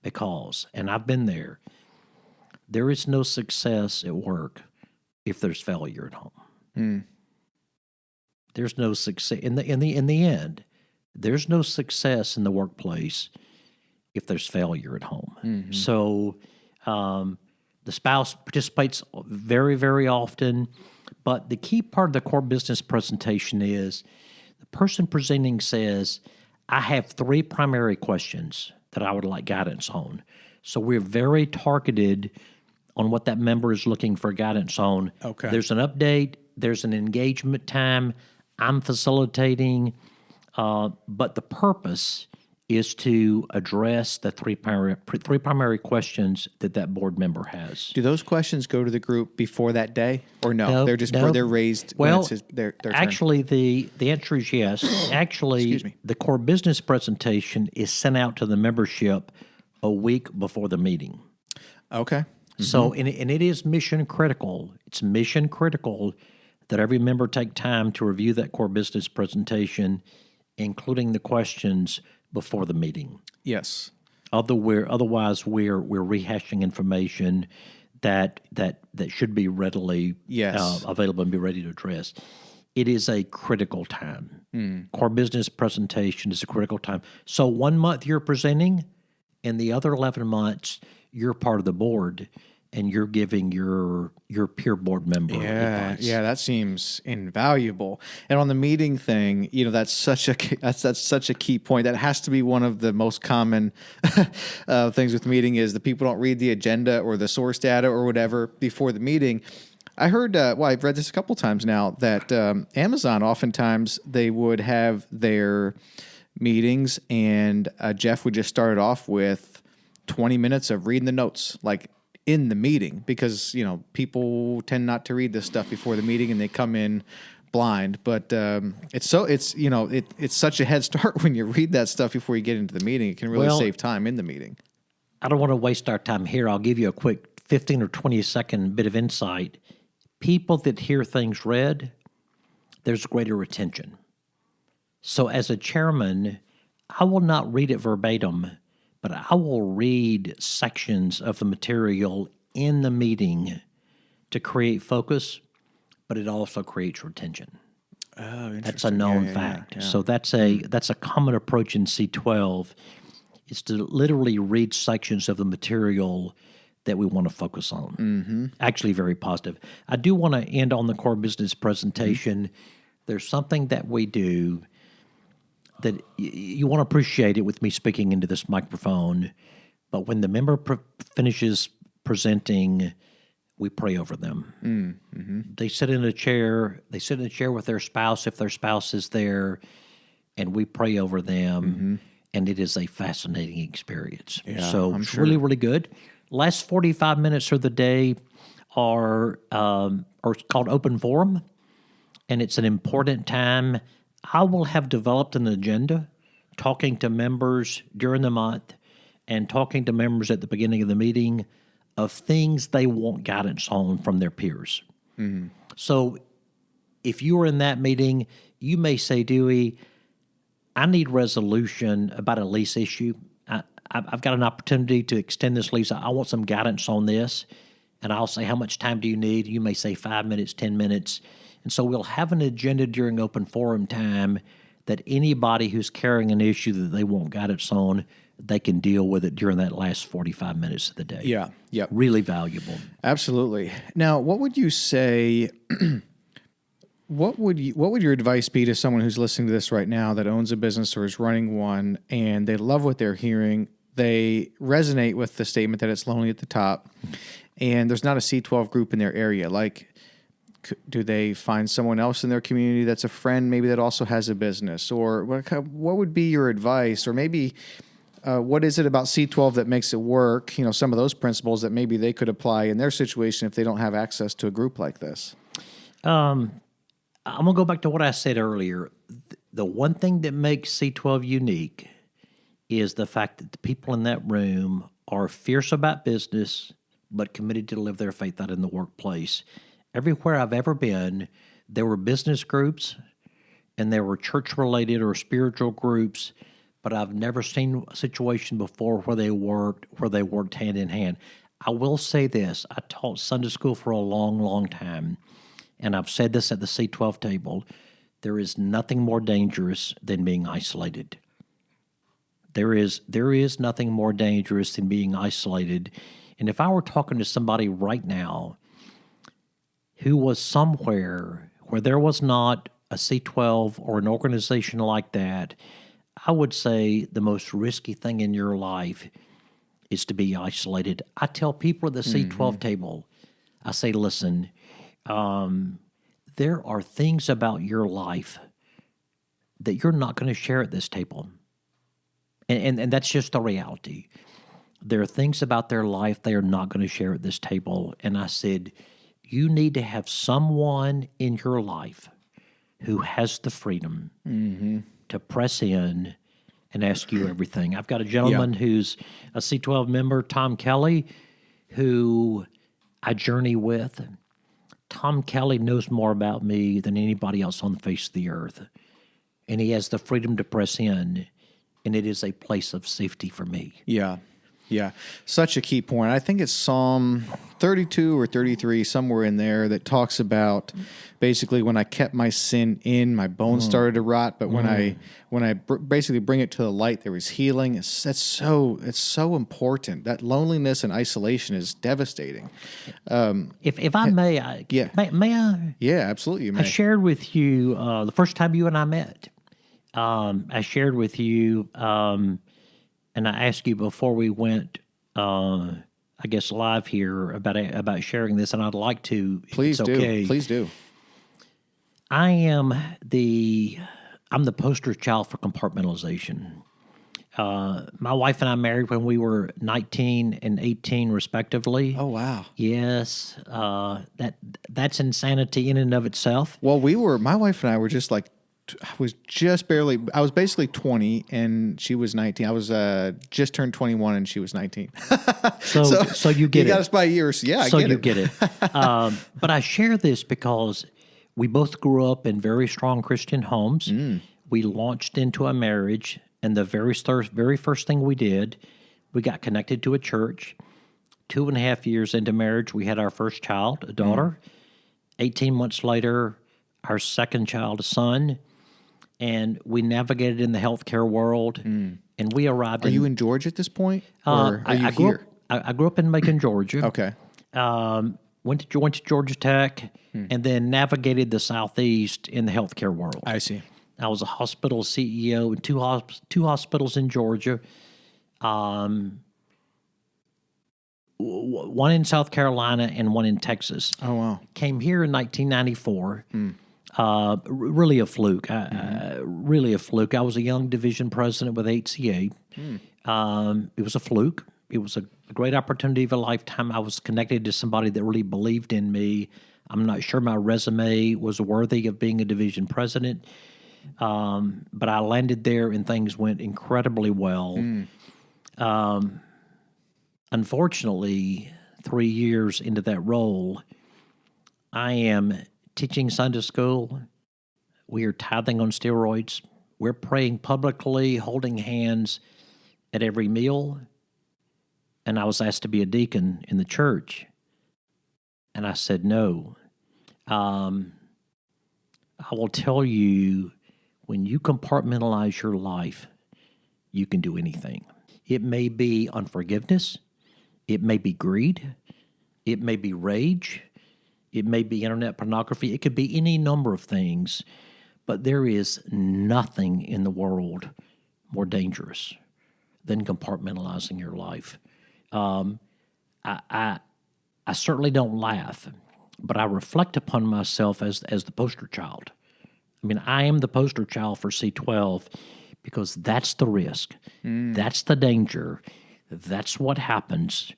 C: because, and I've been there. There is no success at work if there's failure at home. There's no success in the end. There's no success in the workplace if there's failure at home. So the spouse participates very, very often, but the key part of the core business presentation is the person presenting says, I have 3 primary questions that I would like guidance on. So we're very targeted on what that member is looking for guidance on.
B: Okay.
C: There's an update, there's an engagement time, I'm facilitating, but the purpose is to address the three primary questions that board member has.
B: Do those questions go to the group before that day, or no?
C: No,
B: They're just
C: no.
B: they're raised
C: Well,
B: when it's their turn.
C: Actually, the answer is yes. Actually,
B: Excuse me.
C: the core business presentation is sent out to the membership a week before the meeting.
B: Okay.
C: So, and it is mission critical. It's mission critical that every member take time to review that core business presentation, including the questions before the meeting.
B: Yes.
C: Otherwise, we're rehashing information that should be readily
B: Yes.
C: available and be ready to address. It is a critical time. Core business presentation is a critical time. So 1 month you're presenting, and the other 11 months you're part of the board, and you're giving your peer board member advice.
B: Yeah, that seems invaluable. And on the meeting thing, that's such a key point. That has to be one of the most common things with meeting is the people don't read the agenda or the source data or whatever before the meeting. I heard, I've read this a couple times now, that Amazon oftentimes they would have their meetings, and Jeff would just start it off with 20 minutes of reading the notes, like in the meeting, because people tend not to read this stuff before the meeting and they come in blind. But it's such a head start when you read that stuff before you get into the meeting. It can really save time in the meeting.
C: I don't want to waste our time here. I'll give you a quick 15 or 20 second bit of insight. People that hear things read, there's greater retention. So as a chairman, I will not read it verbatim, but I will read sections of the material in the meeting to create focus, but it also creates retention.
B: Oh, interesting.
C: That's a known fact. Yeah. So that's a common approach in C12, is to literally read sections of the material that we want to focus on. Actually, very positive. I do want to end on the core business presentation. There's something that we do that you want to appreciate it with me speaking into this microphone, but when the member finishes presenting, we pray over them. They sit in a chair. They sit in a chair with their spouse if their spouse is there, and we pray over them. And it is a fascinating experience.
B: Yeah,
C: so
B: I'm
C: it's
B: sure.
C: really, really good. Last 45 minutes of the day are called open forum, and it's an important time. I will have developed an agenda, talking to members during the month and talking to members at the beginning of the meeting of things they want guidance on from their peers. So if you are in that meeting, you may say, Dewey, I need resolution about a lease issue. I've got an opportunity to extend this lease. I want some guidance on this. and I'll say, how much time do you need? You may say 5 minutes, 10 minutes. And so we'll have an agenda during open forum time that anybody who's carrying an issue that they want guidance on, they can deal with it during that last 45 minutes of the day.
B: Yeah. Yep.
C: Really valuable.
B: Absolutely. Now, what would you say? What would your advice be to someone who's listening to this right now that owns a business or is running one, and they love what they're hearing? They resonate with the statement that it's lonely at the top, and there's not a C12 group in their area. Like, do they find someone else in their community that's a friend, maybe that also has a business? Or what would be your advice? Or maybe what is it about C12 that makes it work? Some of those principles that maybe they could apply in their situation if they don't have access to a group like this.
C: I'm going to go back to what I said earlier. The one thing that makes C12 unique is the fact that the people in that room are fierce about business, but committed to live their faith out in the workplace. Everywhere I've ever been, there were business groups and there were church-related or spiritual groups, but I've never seen a situation before where they worked hand in hand. I will say this. I taught Sunday school for a long, long time, and I've said this at the C12 table. There is nothing more dangerous than being isolated. There is nothing more dangerous than being isolated. And if I were talking to somebody right now who was somewhere where there was not a C12 or an organization like that, I would say the most risky thing in your life is to be isolated. I tell people at the C12 table, I say, listen, there are things about your life that you're not going to share at this table. And that's just the reality. There are things about their life they are not going to share at this table. And I said, you need to have someone in your life who has the freedom to press in and ask you everything. I've got a gentleman who's a C12 member, Tom Kelly, who I journey with. Tom Kelly knows more about me than anybody else on the face of the earth. And he has the freedom to press in, and it is a place of safety for me.
B: Yeah. Yeah. Such a key point. I think it's Psalm 32 or 33, somewhere in there, that talks about basically when I kept my sin in, my bones started to rot. But when I basically bring it to the light, there was healing. It's so important. That loneliness and isolation is devastating.
C: If I may, may I?
B: Yeah, absolutely. You may.
C: I shared with you the first time you and I met. I shared with you, and I asked you before we went, I guess, live here about sharing this, and I'd like to.
B: Please do. Okay. Please do.
C: I'm the poster child for compartmentalization. My wife and I married when we were 19 and 18, respectively.
B: Oh, wow.
C: Yes. That's insanity in and of itself.
B: Well, my wife and I were just like, I was basically 20 and she was 19. I was just turned 21 and she was 19.
C: So you get it.
B: You got us by years. Yeah, I get it. So
C: you get it. But I share this because we both grew up in very strong Christian homes. We launched into a marriage, and the very first thing we did, we got connected to a church. 2.5 years into marriage, we had our first child, a daughter. 18 months later, our second child, a son. And we navigated in the healthcare world, and we arrived.
B: Are you in Georgia at this point, or are you here?
C: I grew up in Macon, Georgia.
B: Okay.
C: Went to Georgia Tech, and then navigated the Southeast in the healthcare world.
B: I see.
C: I was a hospital CEO in two hospitals in Georgia, one in South Carolina and one in Texas.
B: Oh, wow.
C: Came here in 1994. Really a fluke. Really a fluke. I was a young division president with HCA. It was a fluke. It was a great opportunity of a lifetime. I was connected to somebody that really believed in me. I'm not sure my resume was worthy of being a division president, but I landed there and things went incredibly well. Unfortunately, 3 years into that role, I am teaching Sunday school. We are tithing on steroids. We're praying publicly, holding hands at every meal. And I was asked to be a deacon in the church. And I said, no. I will tell you, when you compartmentalize your life, you can do anything. It may be unforgiveness. It may be greed. It may be rage. It may be internet pornography. It could be any number of things. But there is nothing in the world more dangerous than compartmentalizing your life. I certainly don't laugh, but I reflect upon myself as the poster child. I mean, I am the poster child for C12 because that's the risk. That's the danger. That's what happens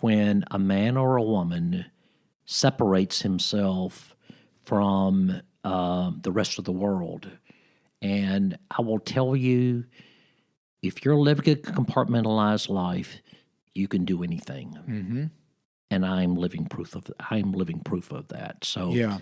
C: when a man or a woman separates himself from the rest of the world. And I will tell you, if you're living a compartmentalized life, you can do anything. And I'm living proof of that. So
B: Yeah.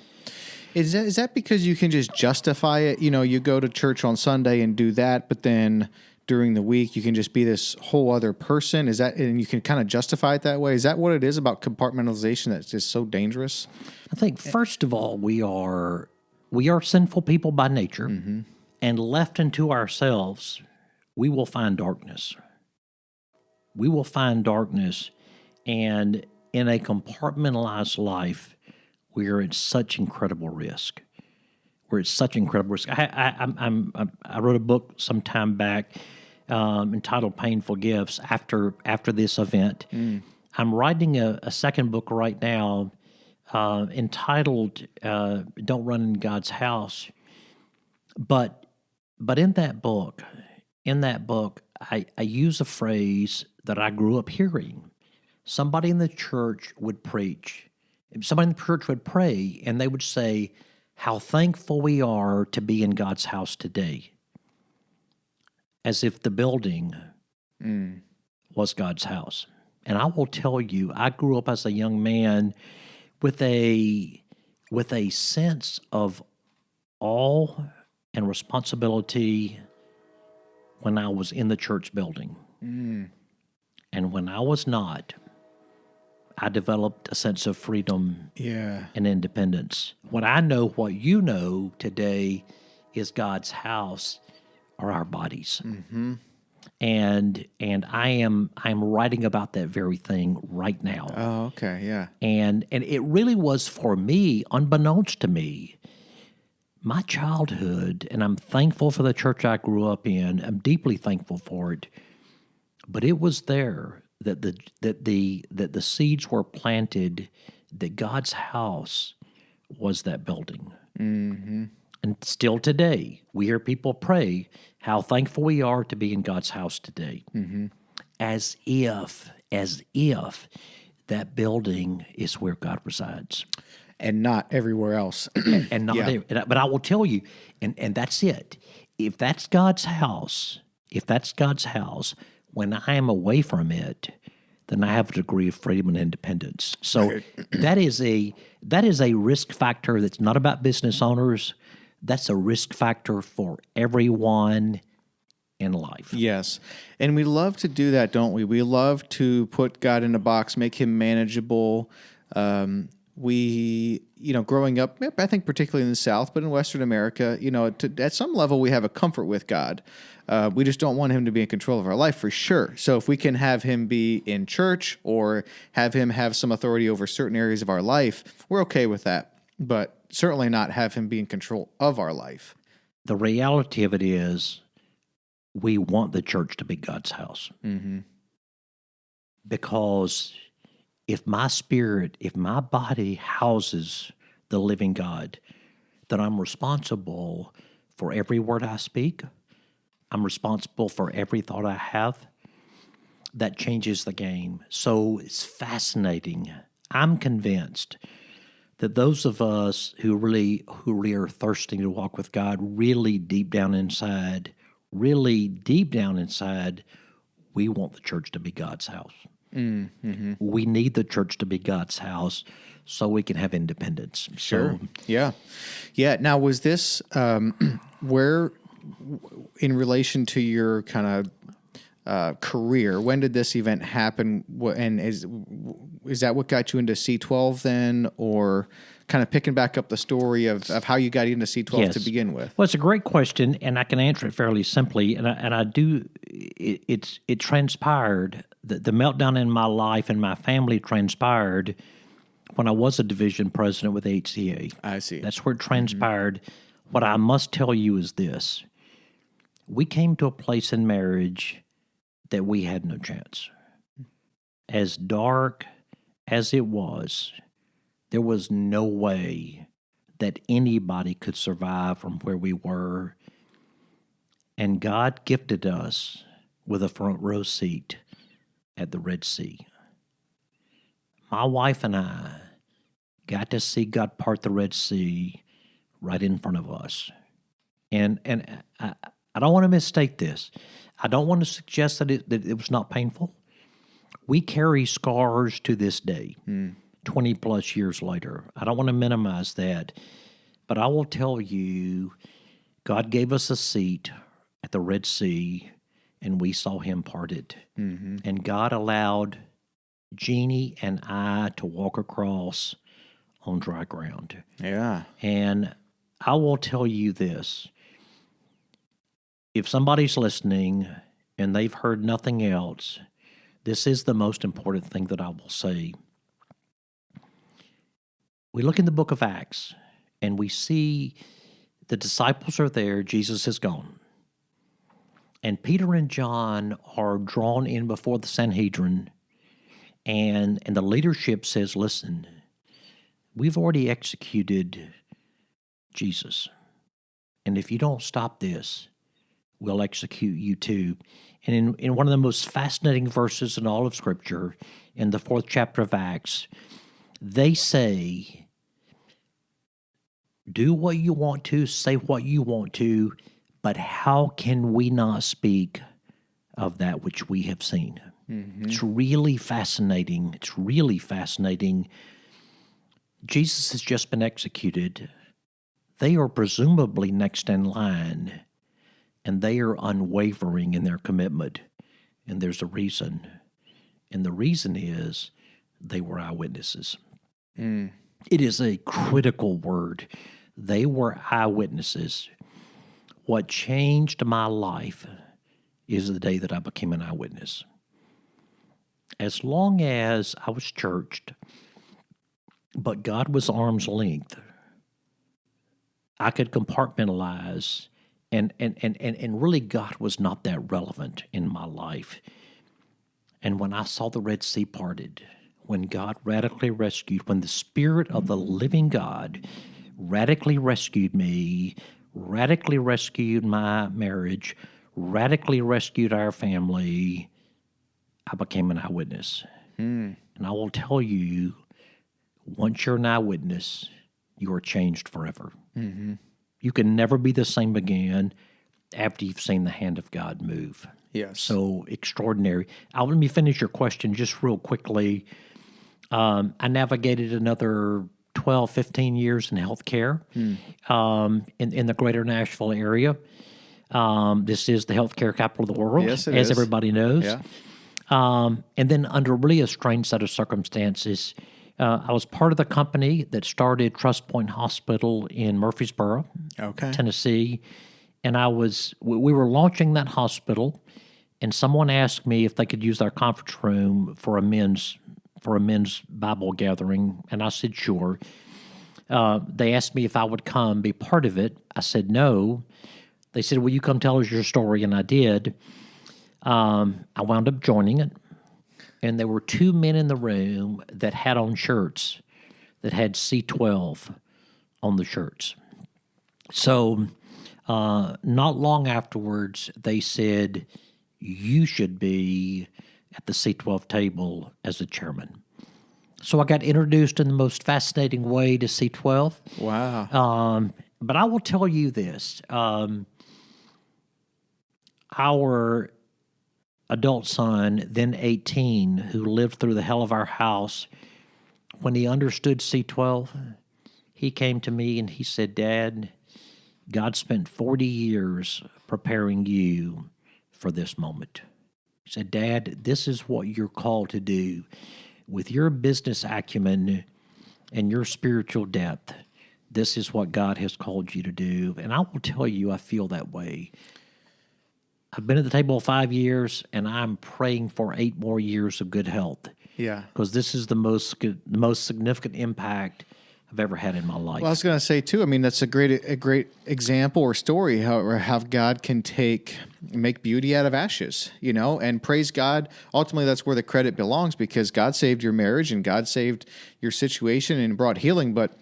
B: Is that because you can just justify it? You know, you go to church on Sunday and do that, but then during the week you can just be this whole other person. Is that, and you can kind of justify it that way? Is that what it is about compartmentalization that's just so dangerous?
C: I think first of all, we are sinful people by nature, and left unto ourselves, we will find darkness. We will find darkness, and in a compartmentalized life, we are at such incredible risk. We're at such incredible risk. I wrote a book some time back entitled "Painful Gifts." After this event, I'm writing a second book right now entitled "Don't Run in God's House." But in that book, I use a phrase that I grew up hearing. Somebody in the church would preach. Somebody in the church would pray, and they would say, "How thankful we are to be in God's house today," as if the building was God's house. And I will tell you, I grew up as a young man with a sense of awe and responsibility when I was in the church building. And when I was not, I developed a sense of freedom and independence. What I know, what you know today is God's house are our bodies. And I'm writing about that very thing right now.
B: Oh, okay, yeah.
C: And it really was, for me, unbeknownst to me, my childhood, and I'm thankful for the church I grew up in. I'm deeply thankful for it. But it was there that the seeds were planted, that God's house was that building. And still today, we hear people pray how thankful we are to be in God's house today. As if that building is where God resides.
B: And not everywhere else.
C: And not but I will tell you, and that's it. If that's God's house, when I am away from it, then I have a degree of freedom and independence. So that is a risk factor that's not about business owners. That's a risk factor for everyone in life.
B: Yes. And we love to do that, don't we? We love to put God in a box, make him manageable. We, growing up, I think particularly in the South, but in Western America, at some level we have a comfort with God. We just don't want him to be in control of our life for sure. So if we can have him be in church or have him have some authority over certain areas of our life, we're okay with that. But certainly not have him be in control of our life.
C: The reality of it is, we want the church to be God's house. Because if my spirit, if my body houses the living God, then I'm responsible for every word I speak. I'm responsible for every thought I have. That changes the game. So it's fascinating. I'm convinced that those of us who really are thirsting to walk with God, really deep down inside, we want the church to be God's house. We need the church to be God's house so we can have independence.
B: Sure. Yeah. Now, was this where, in relation to your kind of career, when did this event happen? And is that what got you into C12 then, or kind of picking back up the story of how you got into C12 to begin with?
C: Well, it's a great question, and I can answer it fairly simply. And I do. It transpired. The meltdown in my life and my family transpired when I was a division president with HCA.
B: I see.
C: That's where it transpired. What I must tell you is this: we came to a place in marriage that we had no chance. As dark as it was, there was no way that anybody could survive from where we were. And God gifted us with a front row seat at the Red Sea. My wife and I got to see God part the Red Sea right in front of us. And I don't want to misstate this. I don't want to suggest that it was not painful. We carry scars to this day, 20 plus years later. I don't want to minimize that, but I will tell you, God gave us a seat at the Red Sea, and we saw him part it. And God allowed Jeannie and I to walk across on dry ground.
B: Yeah.
C: And I will tell you this. If somebody's listening and they've heard nothing else, this is the most important thing that I will say. We look in the book of Acts and we see the disciples are there, Jesus is gone. And Peter and John are drawn in before the Sanhedrin, and the leadership says, listen, we've already executed Jesus. And if you don't stop this, we'll execute you too. And in one of the most fascinating verses in all of Scripture, in the 4th chapter of Acts, they say, do what you want to, say what you want to, but how can we not speak of that which we have seen? It's really fascinating. It's really fascinating. Jesus has just been executed. They are presumably next in line, and they are unwavering in their commitment. And there's a reason. And the reason is they were eyewitnesses. It is a critical word. They were eyewitnesses. What changed my life is the day that I became an eyewitness. As long as I was churched, but God was arm's length, I could compartmentalize, and really God was not that relevant in my life. And when I saw the Red Sea parted, when God radically rescued, when the Spirit of the living God radically rescued me, radically rescued my marriage, radically rescued our family, I became an eyewitness. And I will tell you, once you're an eyewitness, you are changed forever. You can never be the same again after you've seen the hand of God move.
B: Yes.
C: So extraordinary. Let me finish your question just real quickly. I navigated another 12, 15 years in healthcare in the greater Nashville area. This is the healthcare capital of the world,
B: Yes, it
C: as
B: is.
C: everybody knows.
B: Yeah.
C: And then under really a strange set of circumstances, I was part of the company that started Trust Point Hospital in Murfreesboro, Tennessee. And we were launching that hospital, and someone asked me if they could use our conference room for a men's Bible gathering, and I said sure. They asked me if I would come be part of it. I said no. They said, "Will you come tell us your story?" And I did. I wound up joining it, and there were two men in the room that had on shirts that had C12 on the shirts. So not long afterwards, they said, "You should be at the C12 table as the chairman." So I got introduced in the most fascinating way to C12.
B: Wow.
C: But I will tell you this. Our adult son, then 18, who lived through the hell of our house, when he understood C12, he came to me and he said, "Dad, God spent 40 years preparing you for this moment." He said, "Dad, this is what you're called to do. with your business acumen and your spiritual depth, this is what God has called you to do. And I will tell you, I feel that way. I've been at the table 5 years, and I'm praying for 8 more years of good health.
B: Yeah.
C: Because this is the most significant impact I've ever had in my life.
B: Well, I was going to say too. I mean, that's a great example or story how God can make beauty out of ashes, and praise God. Ultimately, that's where the credit belongs because God saved your marriage and God saved your situation and brought healing. But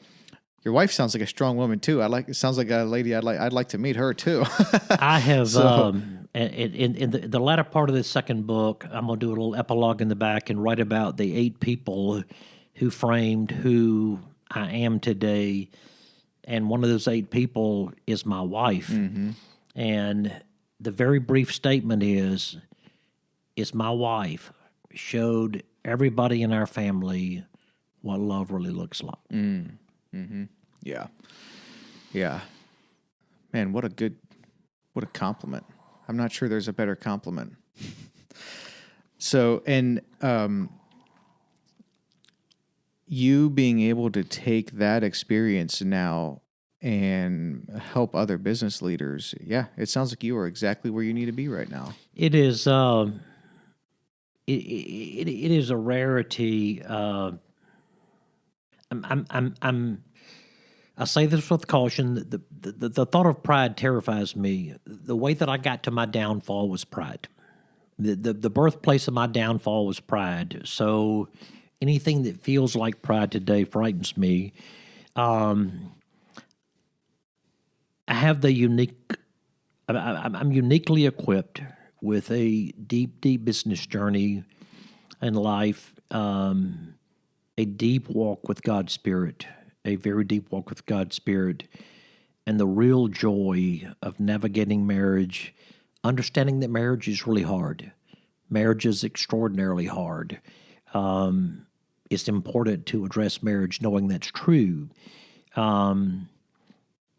B: your wife sounds like a strong woman too. It sounds like a lady I'd like to meet her too.
C: I have in the latter part of the second book, I'm going to do a little epilogue in the back and write about the 8 people who framed who I am today. And one of those 8 people is my wife. Mm-hmm. And the very brief statement is my wife showed everybody in our family what love really looks like.
B: Mm-hmm. Yeah. Yeah. Man, what a compliment. I'm not sure there's a better compliment. So, and you being able to take that experience now and help other business leaders, yeah, it sounds like you are exactly where you need to be right now.
C: It is. It is a rarity. I say this with caution. The thought of pride terrifies me. The way that I got to my downfall was pride. The birthplace of my downfall was pride. So anything that feels like pride today frightens me. I have the unique. I'm uniquely equipped with a deep business journey in life, a deep walk with God's Spirit, a very deep walk with God's Spirit, and the real joy of navigating marriage, understanding that marriage is really hard. Marriage is extraordinarily hard. It's important to address marriage knowing that's true.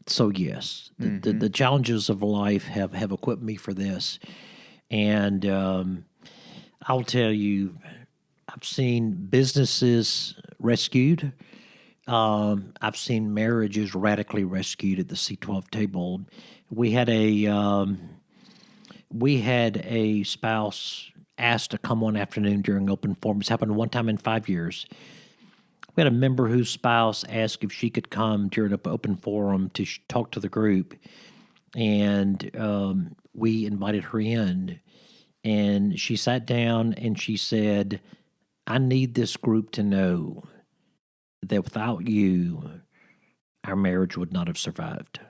C: So yes, the challenges of life have equipped me for this. And I'll tell you, I've seen businesses rescued. I've seen marriages radically rescued at the C12 table. We had a spouse asked to come one afternoon during open forum. It's happened one time in 5 years. We had a member whose spouse asked if she could come during an open forum to talk to the group, and we invited her in. And she sat down and she said, "I need this group to know that without you, our marriage would not have survived."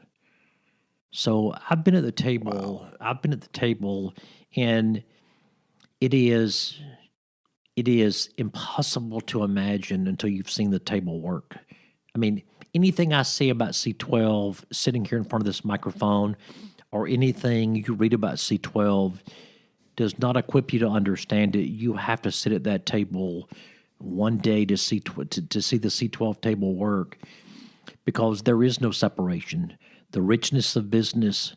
C: So I've been at the table. Wow. I've been at the table, and it is impossible to imagine until you've seen the table work. I mean, anything I say about C12 sitting here in front of this microphone, or anything you read about C12, does not equip you to understand it. You have to sit at that table one day to see the C12 table work, because there is no separation. The richness of business,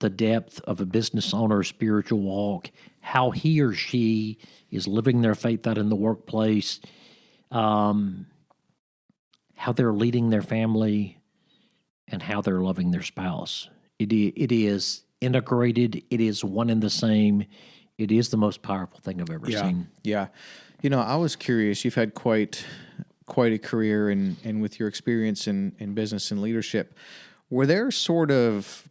C: the depth of a business owner's spiritual walk, how he or she is living their faith out in the workplace, how they're leading their family, and how they're loving their spouse. It is integrated. It is one and the same. It is the most powerful thing I've ever seen.
B: Yeah. I was curious. You've had quite a career and with your experience in business and leadership, were there sort of,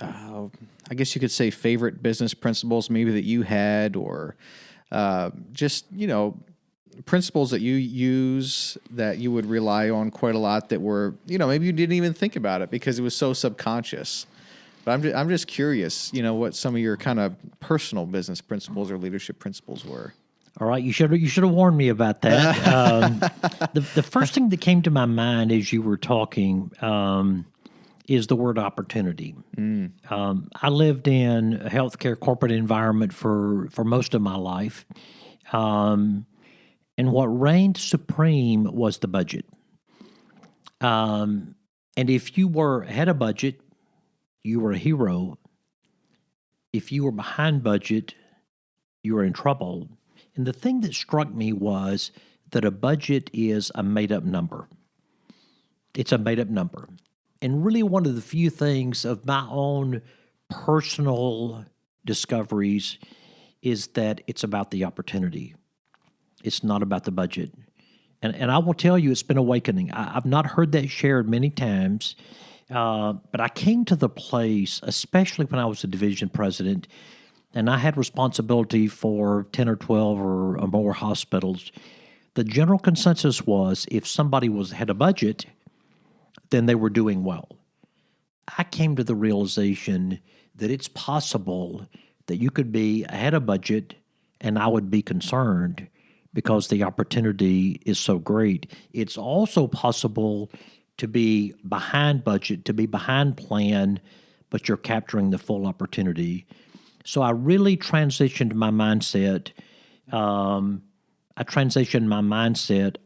B: I guess you could say, favorite business principles maybe that you had, or just, principles that you use that you would rely on quite a lot that were, maybe you didn't even think about it because it was so subconscious. But I'm just curious, what some of your kind of personal business principles or leadership principles were.
C: All right, you should have warned me about that. The first thing that came to my mind as you were talking is the word opportunity. I lived in a healthcare corporate environment for most of my life, and what reigned supreme was the budget. And if you had a budget, you were a hero. If you were behind budget, you were in trouble. And the thing that struck me was that a budget is a made-up number. It's a made-up number. And really one of the few things of my own personal discoveries is that it's about the opportunity. It's not about the budget. And I will tell you, it's been awakening. I've not heard that shared many times, but I came to the place, especially when I was a division president, and I had responsibility for 10 or 12 or more hospitals. The general consensus was if somebody had a budget, then they were doing well. I came to the realization that it's possible that you could be ahead of budget and I would be concerned because the opportunity is so great. It's also possible to be behind budget, to be behind plan, but you're capturing the full opportunity. So I really transitioned my mindset.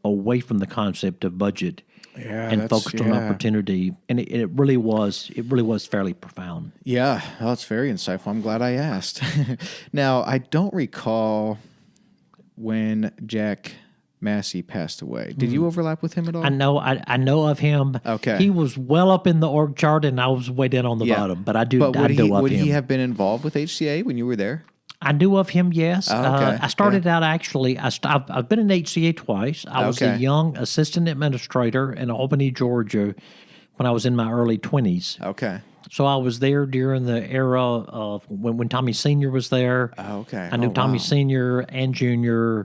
C: Away from the concept of budget and focused on opportunity. And it really was fairly profound.
B: Yeah, well, that's very insightful. I'm glad I asked. Now, I don't recall when Jack Massey passed away. Did you overlap with him at all?
C: I know of him.
B: Okay.
C: He was well up in the org chart, and I was way down on the bottom. But I know of him.
B: Would he have been involved with HCA when you were there?
C: I knew of him, yes.
B: Oh, okay.
C: I started out actually. I've been in HCA twice. I was a young assistant administrator in Albany, Georgia, when I was in my early 20s.
B: Okay.
C: So I was there during the era of when Tommy Sr. was there.
B: Oh, okay.
C: I knew Tommy Sr. and Jr.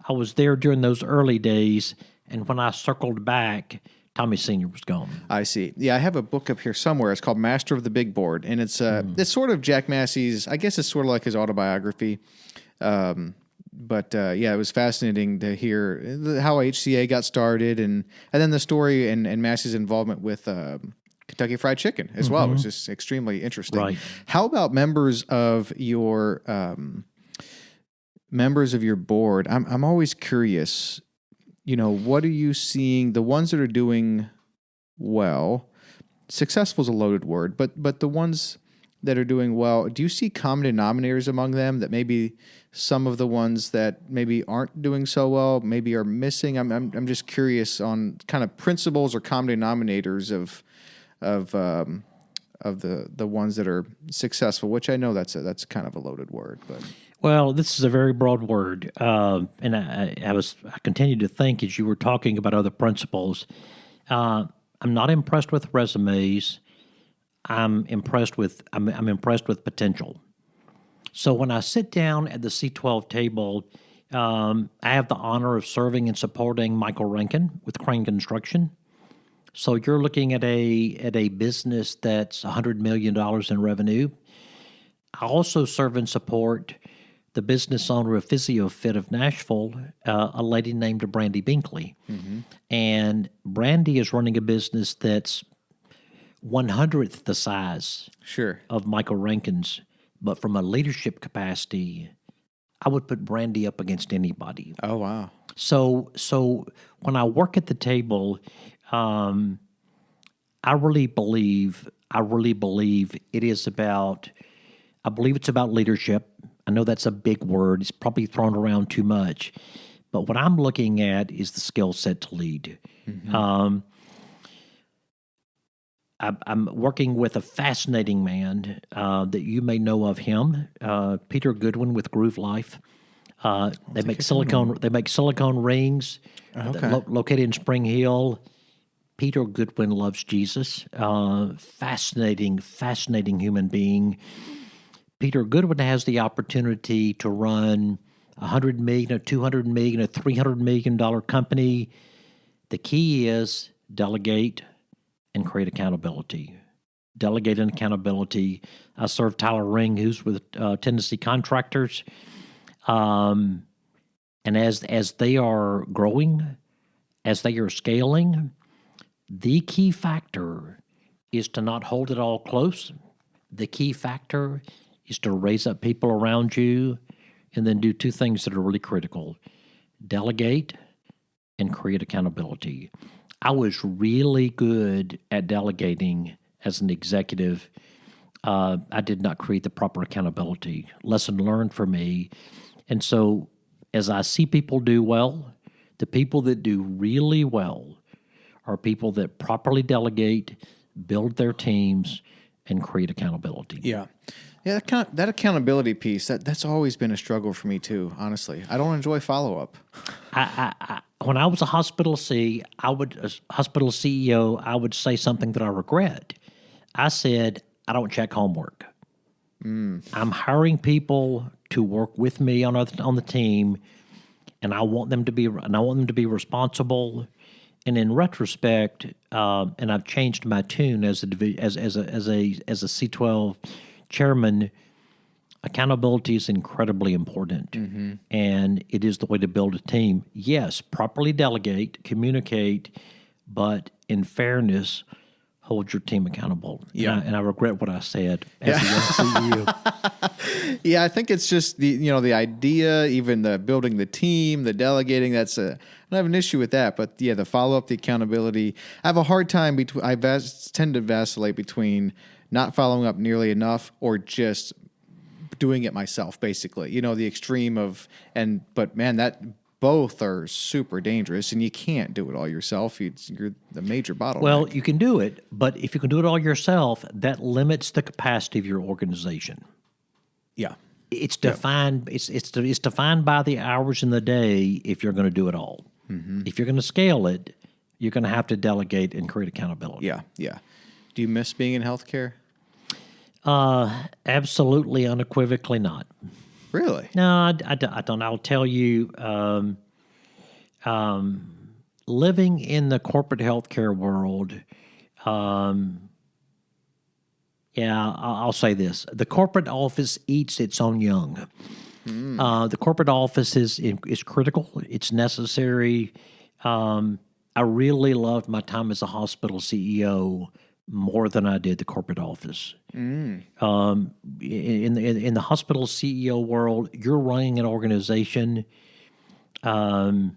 C: I was there during those early days, and when I circled back, Tommy Sr. was gone.
B: I see. Yeah, I have a book up here somewhere. It's called Master of the Big Board, and it's sort of Jack Massey's, I guess it's sort of like his autobiography. But it was fascinating to hear how HCA got started, and then the story and Massey's involvement with Kentucky Fried Chicken as well. It was just extremely interesting.
C: Right.
B: How about members of your board? I'm always curious. What are you seeing? The ones that are doing well, successful is a loaded word, but the ones that are doing well, do you see common denominators among them that maybe some of the ones that maybe aren't doing so well maybe are missing? I'm just curious on kind of principles or common denominators of the ones that are successful, which I know that's kind of a loaded word, but.
C: Well, this is a very broad word, and I continued to think as you were talking about other principles. I'm not impressed with resumes. I'm impressed with potential. So when I sit down at the C12 table, I have the honor of serving and supporting Michael Rankin with Crane Construction. So you're looking at a business that's $100 million in revenue. I also serve and support the business owner of PhysioFit of Nashville, a lady named Brandy Binkley. Mm-hmm. And Brandy is running a business that's 100th the size of Michael Rankin's. But from a leadership capacity, I would put Brandy up against anybody.
B: Oh, wow.
C: So when I work at the table, I really believe it's about leadership. I know that's a big word. It's probably thrown around too much. But what I'm looking at is the skill set to lead. Mm-hmm. I'm working with a fascinating man that you may know of him, Peter Goodwin with Groove Life. They make silicone rings located in Spring Hill. Peter Goodwin loves Jesus. Fascinating human being. Peter Goodwin has the opportunity to run $100 million, a $200 million, a $300 million company. The key is delegate and create accountability. Delegate and accountability. I serve Tyler Ring, who's with Tennessee Contractors. And as they are growing, as they are scaling, the key factor is to not hold it all close. The key factor is to raise up people around you and then do two things that are really critical. Delegate and create accountability. I was really good at delegating as an executive. I did not create the proper accountability. Lesson learned for me. And so as I see people do well, The people that do really well are people that properly delegate, build their teams, and create accountability.
B: Yeah. Yeah, that accountability piece, that's always been a struggle for me too, honestly. I don't enjoy follow-up.
C: When I was a hospital hospital CEO, I would say something that I regret. I said, I don't check homework. I'm hiring people to work with me on the team, and I want them to be responsible. And in retrospect, and I've changed my tune as a C12 chairman. Accountability is incredibly important, and it is the way to build a team. Yes, properly delegate, communicate, but in fairness, hold your team accountable.
B: Yeah.
C: And I regret what I said as a young CEO.
B: Yeah, I think it's just the idea, even the building the team, the delegating. I don't have an issue with that, but yeah, the follow up, the accountability. I have a hard time tend to vacillate between not following up nearly enough or just doing it myself. Basically, the extreme of but man, that both are super dangerous, and you can't do it all yourself. You're the major bottleneck.
C: Well, you can do it, but if you can do it all yourself, that limits the capacity of your organization.
B: Yeah.
C: It's defined. It's defined by the hours in the day. If you're going to do it all, if you're going to scale it, you're going to have to delegate and create accountability.
B: Yeah. Yeah. Do you miss being in healthcare?
C: Absolutely, unequivocally not.
B: Really?
C: No, I don't. I'll tell you, living in the corporate healthcare world, I'll say this. The corporate office eats its own young. The corporate office is critical. It's necessary. I really loved my time as a hospital CEO more than I did the corporate office. In the hospital CEO world, you're running an organization. You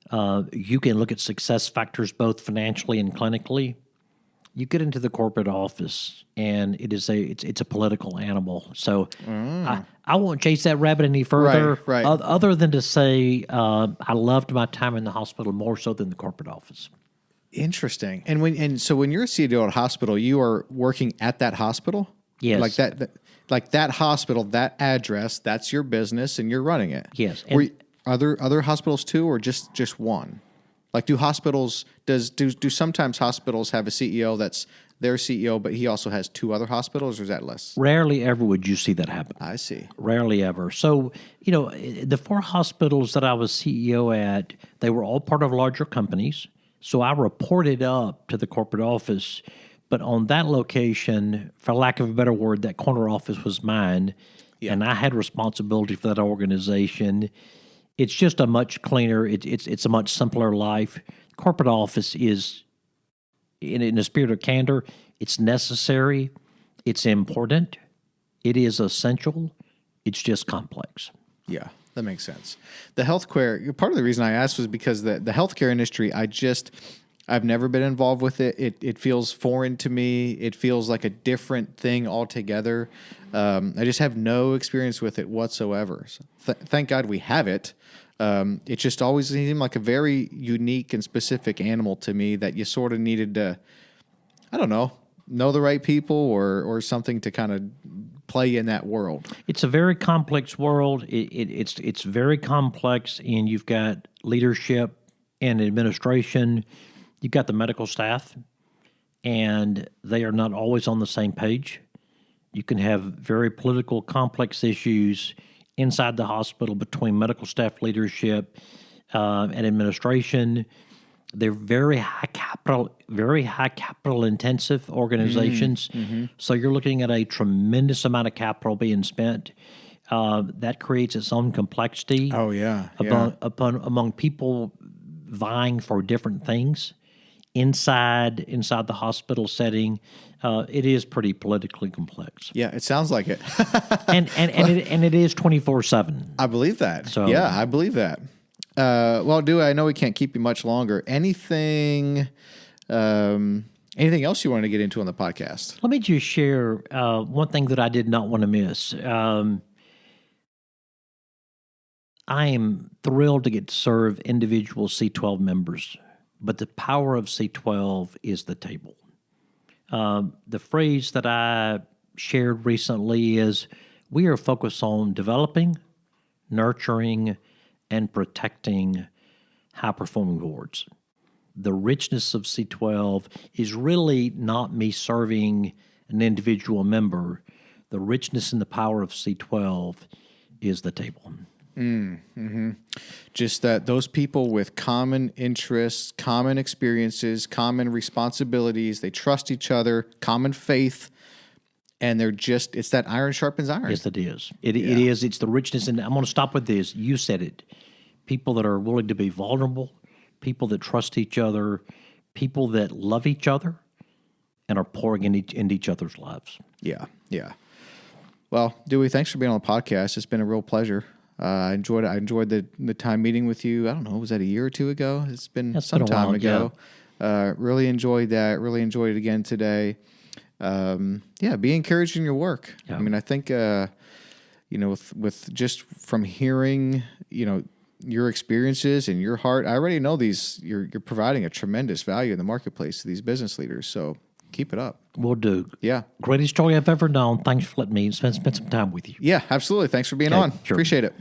C: can look at success factors both financially and clinically. You get into the corporate office, and it's a political animal. So I won't chase that rabbit any further,
B: Right.
C: Other than to say I loved my time in the hospital more so than the corporate office.
B: Interesting. And so when you're a CEO at a hospital, you are working at that hospital?
C: Yes.
B: Like that hospital, that address, that's your business, and you're running it.
C: Yes.
B: Are there other hospitals too, or just one? Like, do sometimes hospitals have a CEO that's their CEO, but he also has two other hospitals, or is that less?
C: Rarely ever would you see that happen.
B: I see.
C: Rarely ever. So, the 4 hospitals that I was CEO at, they were all part of larger companies. So I reported up to the corporate office, but on that location, for lack of a better word, that corner office was mine, and I had responsibility for that organization. It's just a much cleaner, it's a much simpler life. Corporate office is, in a spirit of candor, it's necessary, it's important, it is essential, it's just complex.
B: Yeah, that makes sense. The healthcare, part of the reason I asked was because the healthcare industry, I've never been involved with it. It feels foreign to me. It feels like a different thing altogether. I just have no experience with it whatsoever. So thank God we have it. It just always seemed like a very unique and specific animal to me that you sort of needed to, I don't know the right people or something to kind of play in that world.
C: It's a very complex world. It's very complex, and you've got leadership and administration. You've got the medical staff, and they are not always on the same page. You can have very political, complex issues inside the hospital between medical staff leadership and administration. They're very high capital intensive organizations. So you're looking at a tremendous amount of capital being spent. That creates its own complexity.
B: Oh yeah,
C: among people vying for different things inside the hospital setting. It is pretty politically complex.
B: Yeah, it sounds like it.
C: and it is 24/7.
B: I believe that.
C: So,
B: yeah, I believe that. Well, Dewey, I know we can't keep you much longer. Anything else you want to get into on the podcast?
C: Let me just share one thing that I did not want to miss. I am thrilled to get to serve individual C12 members, but the power of C12 is the table. The phrase that I shared recently is we are focused on developing, nurturing, and protecting high-performing boards. The richness of C12 is really not me serving an individual member. The richness and the power of C12 is the table.
B: Just that those people with common interests, common experiences, common responsibilities, they trust each other, common faith, and it's that iron sharpens iron.
C: Yes, it is. It is. It's the richness. And I'm going to stop with this. You said it. People that are willing to be vulnerable, people that trust each other, people that love each other and are pouring into each other's lives.
B: Yeah. Well, Dewey, thanks for being on the podcast. It's been a real pleasure. I enjoyed the time meeting with you. I don't know, was that a year or two ago? It's been some time ago. Yeah. Really enjoyed that. Really enjoyed it again today. Be encouraged in your work. Yeah. I mean, I think, with just from hearing, your experiences and your heart, I already know you're providing a tremendous value in the marketplace to these business leaders. So keep it up.
C: Will do.
B: Yeah.
C: Greatest story I've ever known. Thanks for letting me spend some time with you.
B: Yeah, absolutely. Thanks for being on. Sure. Appreciate it.